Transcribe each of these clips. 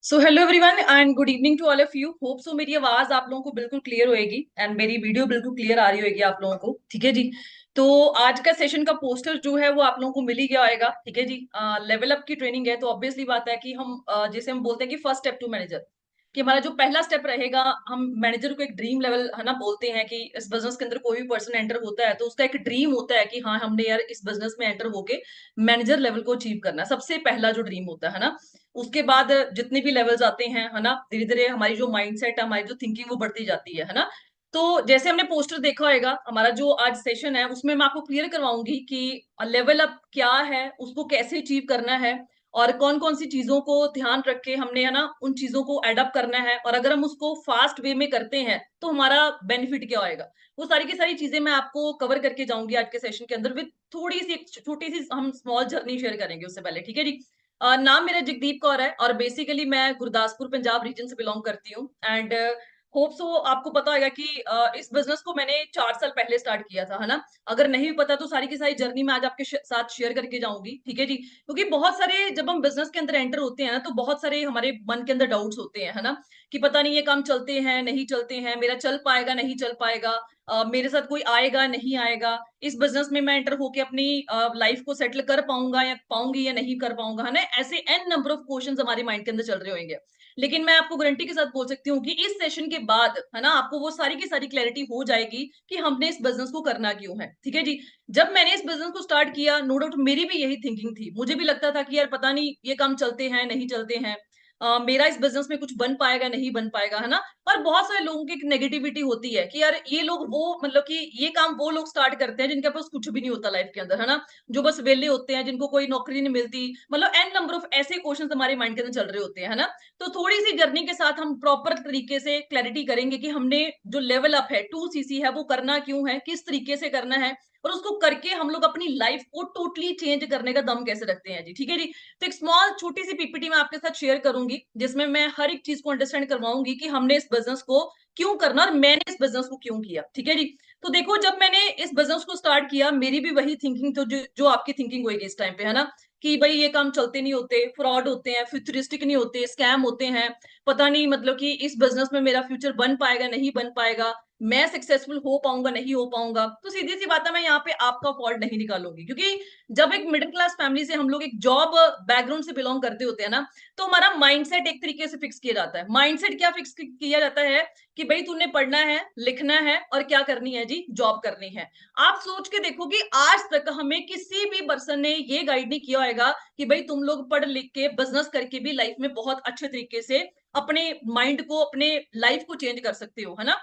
So hello everyone and good evening to all of you. Hope so मेरी आवाज आप लोगों को बिल्कुल क्लियर होएगी एंड मेरी वीडियो बिल्कुल क्लियर आ रही होगी आप लोगों को। ठीक है जी। तो आज का सेशन का पोस्टर जो है वो आप लोगों को मिल ही गया होगा। ठीक है जी। लेवल अप की ट्रेनिंग है तो ऑब्वियसली बात है कि हम जैसे हम बोलते हैं कि फर्स्ट स्टेप टू मैनेजर, कि हमारा जो पहला स्टेप रहेगा, हम मैनेजर को एक ड्रीम लेवल है ना बोलते हैं कि इस बिजनेस के अंदर कोई भी पर्सन एंटर होता है तो उसका एक ड्रीम होता है कि हाँ हमने यार इस बिजनेस में एंटर होके मैनेजर लेवल को अचीव करना है। सबसे पहला जो ड्रीम होता है ना, उसके बाद जितने भी लेवल्स आते हैं है ना, धीरे धीरे हमारी जो माइंडसेट है, हमारी जो थिंकिंग वो बढ़ती जाती है ना। तो जैसे हमने पोस्टर देखा होगा, हमारा जो आज सेशन है उसमें मैं आपको क्लियर करवाऊंगी कि लेवल अप क्या है, उसको कैसे अचीव करना है और कौन कौन सी चीजों को ध्यान रख के हमने है ना उन चीजों को एडअप करना है, और अगर हम उसको फास्ट वे में करते हैं तो हमारा बेनिफिट क्या होएगा। वो सारी की सारी चीजें मैं आपको कवर करके जाऊंगी आज के सेशन के अंदर विद थोड़ी सी एक छोटी सी हम स्मॉल जर्नी शेयर करेंगे उससे पहले। ठीक है जी। नाम मेरा जगदीप कौर है और बेसिकली मैं गुरदासपुर पंजाब रीजन से बिलोंग करती हूँ एंड होप सो आपको पता होगा कि इस बिजनेस को मैंने 4 साल पहले स्टार्ट किया था है ना। अगर नहीं पता तो सारी की सारी जर्नी मैं आज आपके साथ शेयर करके जाऊंगी। ठीक है जी। क्योंकि बहुत सारे जब हम बिजनेस के अंदर एंटर होते हैं ना तो बहुत सारे हमारे मन के अंदर डाउट्स होते हैं है ना, कि पता नहीं ये काम चलते हैं नहीं चलते हैं, मेरा चल पाएगा नहीं चल पाएगा, मेरे साथ कोई आएगा नहीं आएगा, इस बिजनेस में मैं एंटर होके अपनी लाइफ को सेटल कर पाऊंगा या पाऊंगी या नहीं कर पाऊंगा है ना। ऐसे एन नंबर ऑफ क्वेश्चंस हमारे माइंड के अंदर चल रहे होंगे। लेकिन मैं आपको गारंटी के साथ बोल सकती हूँ कि इस सेशन के बाद है ना आपको वो सारी की सारी क्लैरिटी हो जाएगी कि हमने इस बिजनेस को करना क्यों है। ठीक है जी। जब मैंने इस बिजनेस को स्टार्ट किया, नो डाउट मेरी भी यही थिंकिंग थी, मुझे भी लगता था कि यार पता नहीं ये काम चलते हैं नहीं चलते हैं, मेरा इस बिजनेस में कुछ बन पाएगा नहीं बन पाएगा है ना। पर बहुत सारे लोगों की एक नेगेटिविटी होती है कि यार ये लोग वो मतलब कि ये काम वो लोग स्टार्ट करते हैं जिनके पास कुछ भी नहीं होता लाइफ के अंदर है ना, जो बस वेले होते हैं, जिनको कोई नौकरी नहीं मिलती, मतलब एन नंबर ऑफ ऐसे क्वेश्चन हमारे माइंड के अंदर चल रहे होते हैं है ना। तो थोड़ी सी जर्नी के साथ हम प्रॉपर तरीके से क्लैरिटी करेंगे कि हमने जो लेवल अप है 2 सीसी है वो करना क्यों है, किस तरीके से करना है, और उसको करके हम लोग अपनी लाइफ को टोटली चेंज करने का दम कैसे रखते हैं जी। ठीक है जी। तो एक स्मॉल छोटी सी पीपीटी मैं आपके साथ शेयर करूंगी जिसमें मैं हर एक चीज को अंडरस्टैंड करवाऊंगी कि हमने इस बिजनेस को क्यों करना और मैंने इस बिजनेस को क्यों किया। ठीक है जी। तो देखो जब मैंने इस बिजनेस को स्टार्ट किया मेरी भी वही थिंकिंग तो जो आपकी थिंकिंग होगी इस टाइम पे है ना, कि भाई ये काम चलते नहीं होते, फ्रॉड होते हैं, फ्यूचरिस्टिक नहीं होते, स्कैम होते हैं, पता नहीं मतलब कि इस बिजनेस में मेरा फ्यूचर बन पाएगा नहीं बन पाएगा, मैं सक्सेसफुल हो पाऊंगा नहीं हो पाऊंगा। तो सीधी सी बात है, मैं यहाँ पे आपका फॉल्ट नहीं निकालूंगी क्योंकि जब एक मिडिल क्लास फैमिली से हम लोग एक जॉब बैकग्राउंड से बिलोंग करते होते हैं ना, तो हमारा माइंडसेट एक तरीके से फिक्स किया जाता है। माइंडसेट क्या फिक्स किया जाता है कि भाई तूने पढ़ना है लिखना है और क्या करनी है जी, जॉब करनी है। आप सोच के देखो कि आज तक हमें किसी भी पर्सन ने ये गाइड नहीं किया होगा कि भाई तुम लोग पढ़ लिख के बिजनेस करके भी लाइफ में बहुत अच्छे तरीके से अपने माइंड को अपने लाइफ को चेंज कर सकते हो है ना।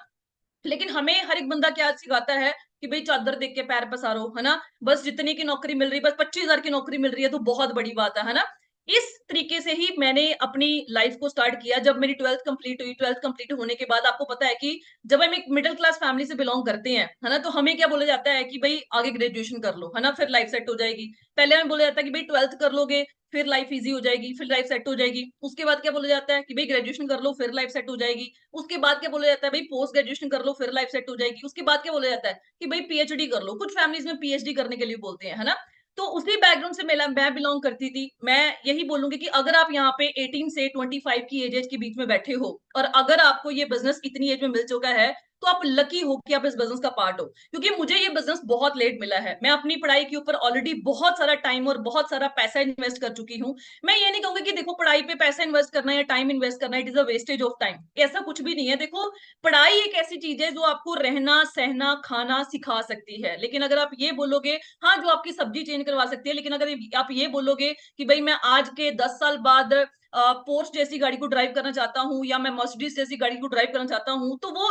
लेकिन हमें हर एक बंदा क्या सिखाता है कि भाई चादर देख के पैर पसारो है ना, बस जितने की नौकरी मिल रही है, बस 25,000 की नौकरी मिल रही है तो बहुत बड़ी बात है ना। इस तरीके से ही मैंने अपनी लाइफ को स्टार्ट किया। जब मेरी ट्वेल्थ कंप्लीट हुई, ट्वेल्थ कंप्लीट होने के बाद आपको पता है कि जब हम एक मिडिल क्लास फैमिली से बिलोंग करते हैं है ना, तो हमें क्या बोला जाता है कि भाई आगे ग्रेजुएशन कर लो है ना फिर लाइफ सेट हो जाएगी। पहले हमें बोला जाता है कि भाई ट्वेल्थ कर लोगे फिर लाइफ इजी हो जाएगी, फिर लाइफ सेट हो जाएगी। उसके बाद क्या बोला जाता है कि भाई ग्रेजुएशन कर लो फिर लाइफ सेट हो जाएगी। उसके बाद क्या बोला जाता है भाई पोस्ट ग्रेजुएशन कर लो फिर लाइफ सेट हो जाएगी। उसके बाद क्या बोला जाता है कि भाई पीएचडी कर लो, कुछ फैमिलीज में पीएचडी करने के लिए बोलते हैं है ना। तो उसी बैकग्राउंड से मैं बिलोंग करती थी। मैं यही बोलूंगी कि अगर आप यहाँ पे 18 से 25 की एज के बीच में बैठे हो और अगर आपको ये बिजनेस इतनी एज में मिल चुका है तो आप लकी हो कि आप इस बिजनेस का पार्ट हो। क्योंकि मुझे ये बिजनेस बहुत लेट मिला है, मैं अपनी पढ़ाई के ऊपर ऑलरेडी बहुत सारा टाइम और बहुत सारा पैसा इन्वेस्ट कर चुकी हूँ। मैं ये नहीं कहूंगी कि देखो पढ़ाई पे पैसा इन्वेस्ट करना या टाइम इन्वेस्ट करना it is a wastage of time, ऐसा कुछ भी नहीं है। देखो पढ़ाई एक ऐसी चीज है जो आपको रहना सहना खाना सिखा सकती है, लेकिन अगर आप ये बोलोगे, हाँ जो आपकी सब्जी चेंज करवा सकती है, लेकिन अगर आप ये बोलोगे कि भाई मैं आज के 10 साल बाद पोर्स जैसी गाड़ी को ड्राइव करना चाहता हूँ या मैं मर्सिडीज जैसी गाड़ी को ड्राइव करना चाहता हूँ, तो वो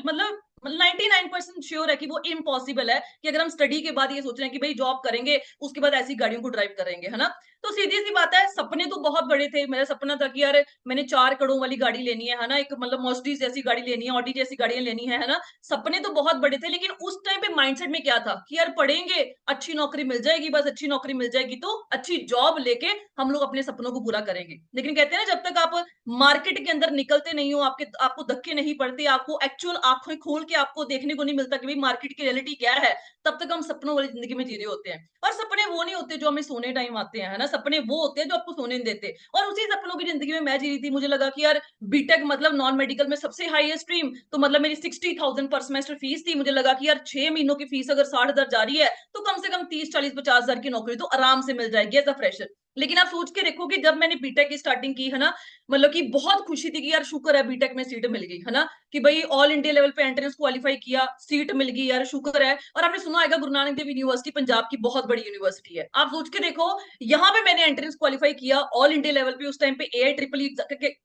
मतलब 99% श्योर है कि वो इम्पॉसिबल है कि अगर हम स्टडी के बाद ये सोच रहे हैं कि भाई जॉब करेंगे उसके बाद ऐसी गाड़ियों को ड्राइव करेंगे है ना। तो सीधी सी बात है, सपने तो बहुत बड़े थे। मेरा सपना था कि यार मैंने 4 करोड़ वाली गाड़ी लेनी है ना, एक मतलब मर्सिडीज जैसी गाड़ी लेनी है, ऑडी जैसी गाड़ियां लेनी है ना। सपने तो बहुत बड़े थे, लेकिन उस टाइम पे माइंडसेट में क्या था कि यार पढ़ेंगे अच्छी नौकरी मिल जाएगी, बस अच्छी नौकरी मिल जाएगी तो अच्छी जॉब लेके हम लोग अपने सपनों को पूरा करेंगे। लेकिन कहते हैं ना जब तक आप मार्केट के अंदर निकलते नहीं हो, आपको धक्के नहीं पड़ते, आपको एक्चुअल आंखें खोल के आपको देखने को नहीं मिलता कि भाई मार्केट की रियलिटी क्या है, तब तक हम सपनों वाली जिंदगी में जी रहे होते हैं। और सपने वो नहीं होते जो हमें सोने टाइम आते हैं, है ना, सपने वो होते हैं जो आपको सोने नहीं देते। और उसी सपनों की जिंदगी में मैं जी रही थी। मुझे लगा कि यार बीटेक मतलब नॉन मेडिकल में सबसे हाईएस्ट स्ट्रीम, तो मतलब मेरी 60,000 पर सेमेस्टर फीस थी। मुझे लगा कि यार 6 महीनों की फीस अगर 60,000 जा रही है तो कम से कम 30, 40, 50 हजार की नौकरी तो आराम से मिल जाएगी एज अ फ्रेशर। लेकिन आप सोच के देखो कि जब मैंने बीटेक की स्टार्टिंग की, है ना, मतलब कि बहुत खुशी थी कि यार शुक्र है बीटेक में सीट मिल गई, है ना, कि भाई ऑल इंडिया लेवल पे एंट्रेंस क्वालिफाई किया, सीट मिल गई, यार शुक्र है। और आपने सुना होगा गुरु नानक देव यूनिवर्सिटी पंजाब की बहुत बड़ी यूनिवर्सिटी है। आप सोच के देखो, यहाँ पे मैंने एंट्रेंस क्वालिफाई किया ऑल इंडिया लेवल पे। उस टाइम पे AI ट्रिपल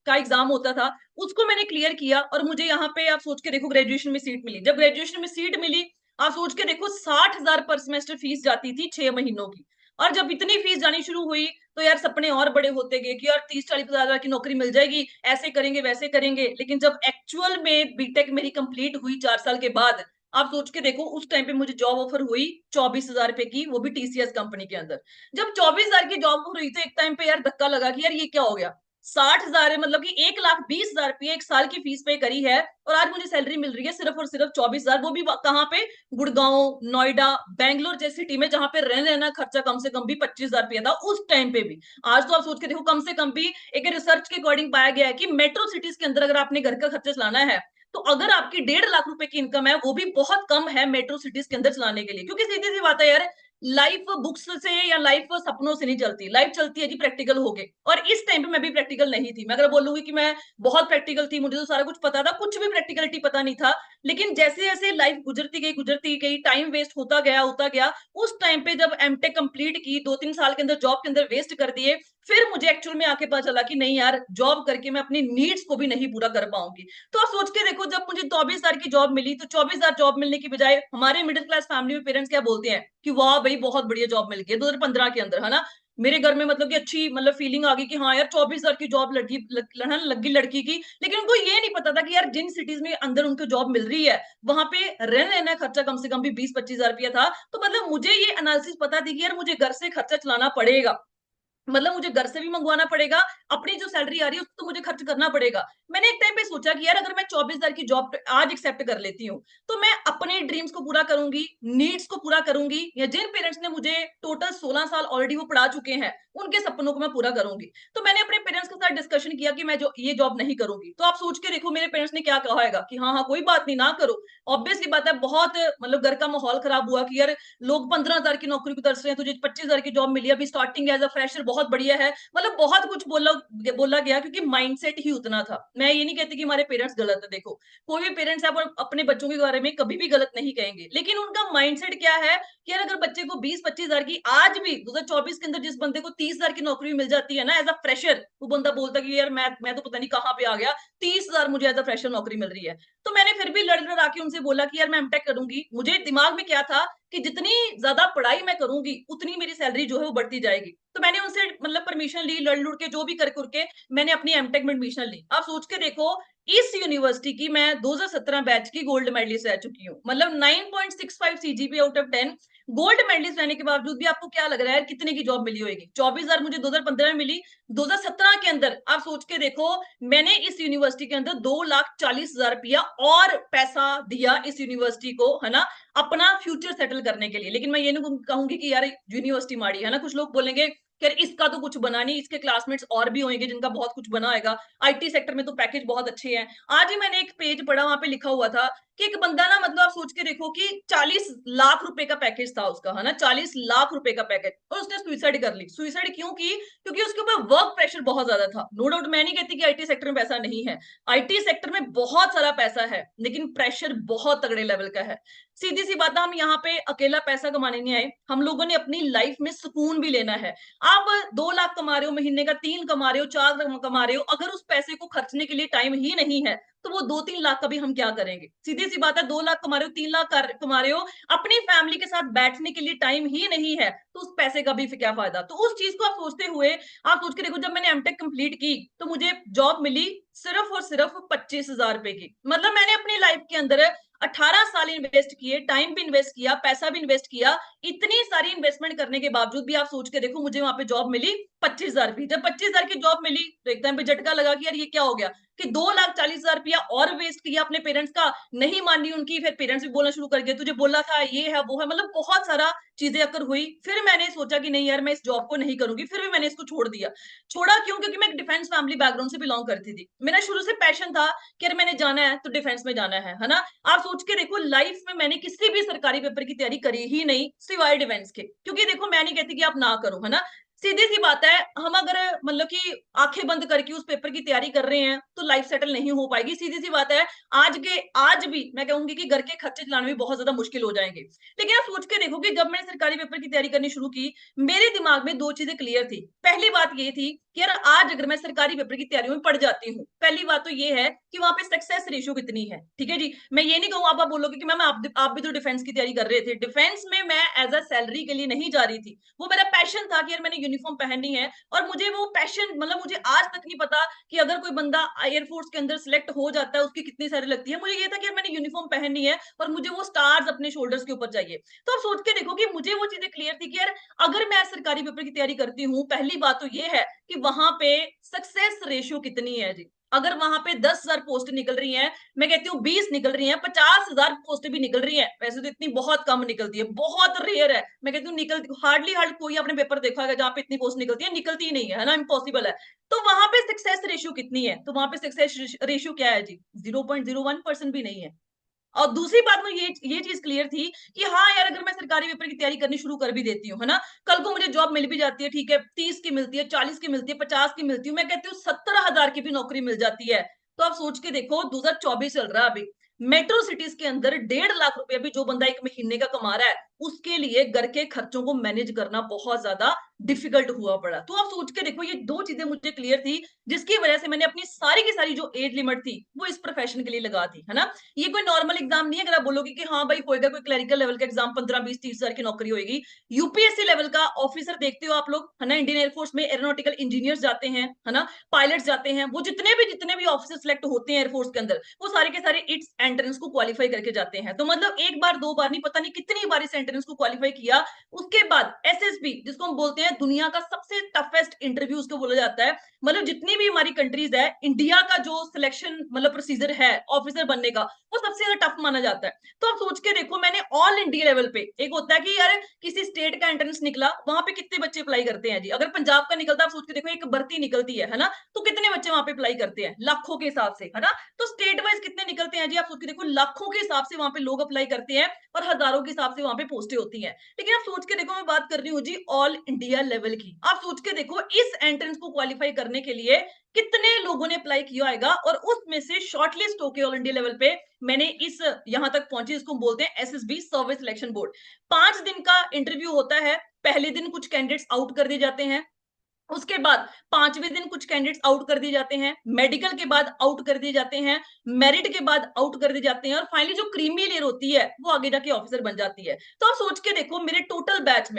का एग्जाम होता था, उसको मैंने क्लियर किया और मुझे यहाँ पे आप सोच के देखो ग्रेजुएशन में सीट मिली। जब ग्रेजुएशन में सीट मिली, आप सोच के देखो 60,000 पर सेमेस्टर फीस जाती थी 6 महीनों की। और जब इतनी फीस जानी शुरू हुई तो यार सपने और बड़े होते गए कि यार 30, 40 हजार की नौकरी मिल जाएगी, ऐसे करेंगे वैसे करेंगे। लेकिन जब एक्चुअल में बीटेक मेरी कंप्लीट हुई 4 साल के बाद, आप सोच के देखो उस टाइम पे मुझे जॉब ऑफर हुई 24,000 रुपए की, वो भी TCS कंपनी के अंदर। जब 24,000 की जॉब ऑफर हुई तो एक टाइम पे यार धक्का लगा कि यार ये क्या हो गया। 60,000 है, मतलब कि 1,20,000 रुपये एक साल की फीस पे करी है, और आज मुझे सैलरी मिल रही है सिर्फ और सिर्फ 24,000। वो भी कहाँ पे, गुड़गांव, नोएडा, बैंगलोर जैसी सिटी में, जहां पे रहने रहना खर्चा कम से कम भी 25,000 रुपया था उस टाइम पे भी। आज तो आप सोच के देखो कम से कम भी एक रिसर्च के अकॉर्डिंग पाया गया है कि मेट्रो सिटीज के अंदर अगर आपने घर का खर्चा चलाना है तो अगर आपकी 1.5 लाख रुपए की इनकम है, वो भी बहुत कम है मेट्रो सिटीज के अंदर चलाने के लिए। क्योंकि सीधी सी बात है यार, लाइफ बुक्स से या लाइफ सपनों से नहीं चलती, लाइफ चलती है जी प्रैक्टिकल होके। और इस टाइम पे मैं भी प्रैक्टिकल नहीं थी। मैं अगर बोलूंगी कि मैं बहुत प्रैक्टिकल थी, मुझे तो सारा कुछ पता था, कुछ भी प्रैक्टिकलिटी पता नहीं था। लेकिन जैसे जैसे लाइफ गुजरती गई, टाइम वेस्ट होता गया, उस टाइम पे जब एमटेक कंप्लीट की, 2-3 साल के अंदर जॉब के अंदर वेस्ट कर दिए, फिर मुझे एक्चुअल में आके पता चला कि नहीं यार, जॉब करके मैं अपनी नीड्स को भी नहीं पूरा कर पाऊंगी। तो आप सोच के देखो, जब मुझे 24,000 की जॉब मिली, तो 24,000 जॉब मिलने की बजाय हमारे मिडिल क्लास फैमिली में पेरेंट्स क्या बोलते हैं कि वाह भाई बहुत बढ़िया जॉब मिल गई 2015 के अंदर, है ना। मेरे घर में मतलब कि अच्छी मतलब फीलिंग आ गई कि हाँ यार 24,000 की जॉब लगी लड़की की। लेकिन उनको ये नहीं पता था कि यार जिन सिटीज में अंदर उनको जॉब मिल रही है, वहां पे रहने रहना खर्चा कम से कम भी 20-25 हजार रुपया था। तो मतलब मुझे ये एनालिसिस पता थी कि यार मुझे घर से खर्चा चलाना पड़ेगा, मतलब मुझे घर से भी मंगवाना पड़ेगा, अपनी जो सैलरी आ रही है उसको तो मुझे खर्च करना पड़ेगा। मैंने एक टाइम पे सोचा कि यार अगर मैं 24,000 की जॉब आज एक्सेप्ट कर लेती हूँ, तो मैं अपने ड्रीम्स को पूरा करूंगी, नीड्स को पूरा करूंगी, या जिन पेरेंट्स ने मुझे टोटल 16 साल ऑलरेडी वो पढ़ा चुके हैं, उनके सपनों को मैं पूरा करूंगी। तो मैंने अपने पेरेंट्स के साथ डिस्कशन किया कि मैं जो ये जॉब नहीं करूंगी। तो आप सोच के देखो मेरे पेरेंट्स ने क्या कहा है कि हाँ हाँ कोई बात नहीं, ना करो। ऑब्वियसली बात है, बहुत मतलब घर का माहौल खराब हुआ कि यार लोग 15,000 की नौकरी को तरस रहे हैं, तुझे 25,000 की जॉब मिली, अभी स्टार्टिंग एज अ फ्रेशर, बहुत बढ़िया है। मतलब बहुत कुछ बोला गया, क्योंकि माइंडसेट ही उतना था। मैं ये नहीं कहती कि हमारे पेरेंट्स गलत है, देखो कोई भी पेरेंट्स है अपने बच्चों के बारे में कभी भी गलत नहीं कहेंगे, लेकिन उनका माइंडसेट क्या है कि यार अगर बच्चे को 20-25 हजार की, आज भी 2024 के अंदर जिस बंदे को 30,000 की नौकरी मिल जाती है ना एज अ फ्रेशर, वो बंदा बोलता कि यार मैं तो पता नहीं कहाँ पे आ गया, 30,000 मुझे एज अ फ्रेशर नौकरी मिल रही है। तो मैंने फिर भी लड़ लड़ आके उनसे बोला कि यार मैं एमटेक करूंगी। मुझे दिमाग में क्या था कि जितनी ज्यादा पढ़ाई मैं करूंगी उतनी मेरी सैलरी जो है वो बढ़ती जाएगी। तो मैंने उनसे मतलब परमिशन ली, लड़ लुड़ के जो भी कर करके मैंने अपनी एमटेक में एडमिशन ली। आप सोच के देखो, इस यूनिवर्सिटी की मैं 2017 बैच की गोल्ड मेडलिस्ट रह चुकी हूँ, मतलब 9.65 CGPA out of 10। Gold medalist रहने के बावजूद भी आपको क्या लग रहा है कितने की जॉब मिली होगी? 24,000 मुझे 2015 में मिली। 2017 के अंदर आप सोच के देखो, मैंने इस यूनिवर्सिटी के अंदर 2,40,000 रुपया और पैसा दिया इस यूनिवर्सिटी को, है ना, अपना फ्यूचर सेटल करने के लिए। लेकिन मैं ये नहीं कहूंगी कि यार यूनिवर्सिटी माड़ी, है ना। कुछ लोग बोलेंगे कि यार इसका तो कुछ बना नहीं, इसके क्लासमेट्स और भी होंगे जिनका बहुत कुछ बना होगा, IT सेक्टर में तो पैकेज बहुत अच्छे हैं। आज ही मैंने एक पेज पढ़ा, वहां पे लिखा हुआ था कि एक बंदा ना, मतलब आप सोच के देखो कि 40 लाख रुपए का पैकेज था उसका, है ना, 40 लाख रुपए का पैकेज, और उसने सुइसाइड कर ली। सुइसाइड क्यों की? क्योंकि उसके ऊपर वर्क प्रेशर बहुत ज्यादा था। नो डाउट, मैं नहीं कहती कि IT सेक्टर में पैसा नहीं है, IT सेक्टर में बहुत सारा पैसा है, लेकिन प्रेशर बहुत तगड़े लेवल का है। सीधी सी बात है, हम यहाँ पे अकेला पैसा कमाने नहीं आए, हम लोगों ने अपनी लाइफ में सुकून भी लेना है। आप 2 लाख कमा रहे हो महीने का, 3 कमा रहे हो, 4 कमा रहे हो, अगर उस पैसे को खर्चने के लिए टाइम ही नहीं है, तो वो 2-3 लाख का भी हम क्या करेंगे? सीधी सी बात है, 2 लाख कमा रहे हो, 3 लाख कमा रहे हो, अपनी फैमिली के साथ बैठने के लिए टाइम ही नहीं है, तो उस पैसे का भी फिर क्या फायदा? तो उस चीज को आप सोचते हुए, आप सोच के देखो, जब मैंने एमटेक कंप्लीट की तो मुझे जॉब मिली सिर्फ और सिर्फ 25,000 रुपए की। मतलब मैंने अपनी लाइफ के अंदर 18 साल इन्वेस्ट किए, टाइम भी इन्वेस्ट किया, पैसा भी इन्वेस्ट किया। इतनी सारी इन्वेस्टमेंट करने के बावजूद भी आप सोच के देखो, मुझे वहां पे जॉब मिली 25,000 की। जब 25,000 की जॉब मिली तो एकदम पे झटका लगा कि यार ये क्या हो गया। कि 2,40,000 रुपया और वेस्ट किया अपने पेरेंट्स का, नहीं मानी उनकी, फिर पेरेंट्स भी बोलना शुरू कर गए तुझे बोला था ये है वो है, मतलब बहुत सारा चीजें अकर हुई। फिर मैंने सोचा कि नहीं यार मैं इस जॉब को नहीं करूंगी, फिर भी मैंने इसको छोड़ दिया। छोड़ा क्यों? क्योंकि मैं एक डिफेंस फैमिली बैकग्राउंड से बिलोंग करती थी, मेरा शुरू से पैशन था कि यार मैंने जाना है तो डिफेंस में जाना है ना। आप सोच के देखो लाइफ में मैंने किसी भी सरकारी पेपर की तैयारी करी ही नहीं सिवाय डिफेंस के, क्योंकि देखो मैं नहीं कहती कि आप ना करो, है ना। सीधी सी बात है, हम अगर मतलब कि आंखें बंद करके उस पेपर की तैयारी कर रहे हैं तो लाइफ सेटल नहीं हो पाएगी, सीधी सी बात है। आज भी मैं कहूंगी कि घर के खर्चे चलाने में बहुत ज्यादा मुश्किल हो जाएंगे। लेकिन आप सोच के देखो कि जब मैंने सरकारी पेपर की तैयारी करनी शुरू की, मेरे दिमाग में दो चीजें क्लियर थी। पहली बात ये थी कि यार आज अगर मैं सरकारी पेपर की तैयारी में पड़ जाती हूँ, पहली बात तो ये है कि वहां पे सक्सेस रेशियो कितनी है। ठीक है जी, मैं ये नहीं कहूँ आप बोलोगे कि मैम आप भी तो डिफेंस की तैयारी कर रहे थे। डिफेंस में मैं एज अ सैलरी के लिए नहीं जा रही थी, वो मेरा पैशन था कि यार मैंने यूनिफॉर्म पहननी है। और मुझे वो पैशन, मतलब मुझे आज तक नहीं पता कि अगर कोई बंदा एयरफोर्स के अंदर सिलेक्ट हो जाता है उसकी कितनी सारी लगती है, मुझे ये था कि यार मैंने यूनिफॉर्म पहननी है और मुझे वो स्टार्स अपने शोल्डर्स के ऊपर चाहिए। तो आप सोच के देखो कि मुझे वो चीजें क्लियर थी कि यार अगर मैं सरकारी पेपर की तैयारी करती हूँ, पहली बात तो ये है कि वहां पे सक्सेस रेशियो कितनी है जी। अगर वहां पे 10,000 पोस्ट निकल रही हैं, मैं कहती हूँ 20 निकल रही हैं, 50,000 पोस्ट भी निकल रही हैं, वैसे तो इतनी बहुत कम निकलती है, बहुत रेयर है। मैं कहती हूँ निकलती हार्डली कोई आपने पेपर देखा है जहाँ पे इतनी पोस्ट निकलती है, निकलती ही नहीं है ना, इम्पॉसिबल है। तो वहां पे सक्सेस रेशियो कितनी है? तो वहां पे सक्सेस रेशियो क्या है जी? 0.01% भी नहीं है। और दूसरी बात में ये चीज क्लियर थी कि हाँ यार अगर मैं सरकारी पेपर की तैयारी करनी शुरू कर भी देती हूँ, है ना, कल को मुझे जॉब मिल भी जाती है, ठीक है, 30 की मिलती है, 40 की मिलती है, 50 की मिलती है, मैं कहती हूँ 70,000 की भी नौकरी मिल जाती है। तो आप सोच के देखो 2024 चल रहा है अभी, मेट्रो सिटीज के अंदर 1.5 लाख रुपया भी जो बंदा एक महीने का कमा रहा है, उसके लिए घर के खर्चों को मैनेज करना बहुत ज्यादा डिफिकल्ट हुआ पड़ा। तो आप सोच के देखो ये दो चीजें मुझे क्लियर थी, जिसकी वजह से मैंने अपनी सारी की सारी जो एज लिमिट थी वो इस प्रोफेशन के लिए लगा दी, है ना। ये कोई नॉर्मल एग्जाम नहीं है अगर आप बोलोगे कि हाँ भाई होएगा कोई क्लरिकल लेवल का एग्जाम, 15-20-30 हजार की नौकरी होगी। यूपीएससी लेवल का ऑफिसर देखते हो आप लोग, है ना, इंडियन एयरफोर्स में एरोनॉटिकल इंजीनियर्स जाते हैं, है ना, पायलट जाते हैं, वो जितने भी ऑफिसर सिलेक्ट होते हैं एयरफोर्स के अंदर, वो सारे के सारे इट्स एंट्रेंस को क्वालिफाई करके जाते हैं। तो मतलब एक बार दो बार नहीं, पता नहीं कितनी बार इस एंट्रेंस को क्वालिफाई किया। उसके बाद एसएसबी, जिसको हम बोलते हैं दुनिया का सबसे टफेस्ट इंटरव्यू उसको बोला जाता है, मतलब जितनी भी हमारी कंट्रीज है, इंडिया का जो सिलेक्शन मतलब प्रोसीजर है ऑफिसर बनने का, वो सबसे ज्यादा टफ माना जाता है। तो आप सोच के देखो मैंने ऑल इंडिया लेवल पे, एक होता है कि यार किसी स्टेट का एंट्रेंस निकला, वहां पे कितने बच्चे अप्लाई करते हैं जी, अगर पंजाब का निकलता, आप सोच के देखो एक भर्ती निकलती है ना, तो कितने बच्चे वहां पे अप्लाई करते हैं? लाखों के हिसाब से, है ना। तो स्टेट वाइज कितने निकलते हैं जी? आप सोच के देखो लाखों के हिसाब से वहां पे लोग अप्लाई करते हैं और हजारों के हिसाब से वहां पे पोस्टें होती हैं। लेकिन आप सोच के देखो, मैं बात कर रही हूँ जी ऑल इंडिया लेवल की, आप सोच के देखो इस एंट्रेंस को क्वालिफाई करने के लिए कितने लोगों ने अप्लाई किया होगा, और उसमें से शॉर्टलिस्ट होके ऑल इंडिया लेवल पे मैंने इस यहां तक पहुंची, इसको बोलते हैं एसएसबी सर्विस सिलेक्शन बोर्ड। 5 दिन का इंटरव्यू होता है। पहले दिन कुछ कैंडिडेट्स आउट कर दिए जाते हैं, उसके बाद 5वें दिन कुछ कैंडिडेट्स आउट कर दिए जाते हैं, मेडिकल के बाद आउट कर दिए जाते हैं, मेरिट के बाद आउट कर दिए जाते हैं, और फाइनली जो क्रीमी लेयर होती है वो आगे जाके ऑफिसर बन जाती है। तो आप सोच के देखो मेरे टोटल बैच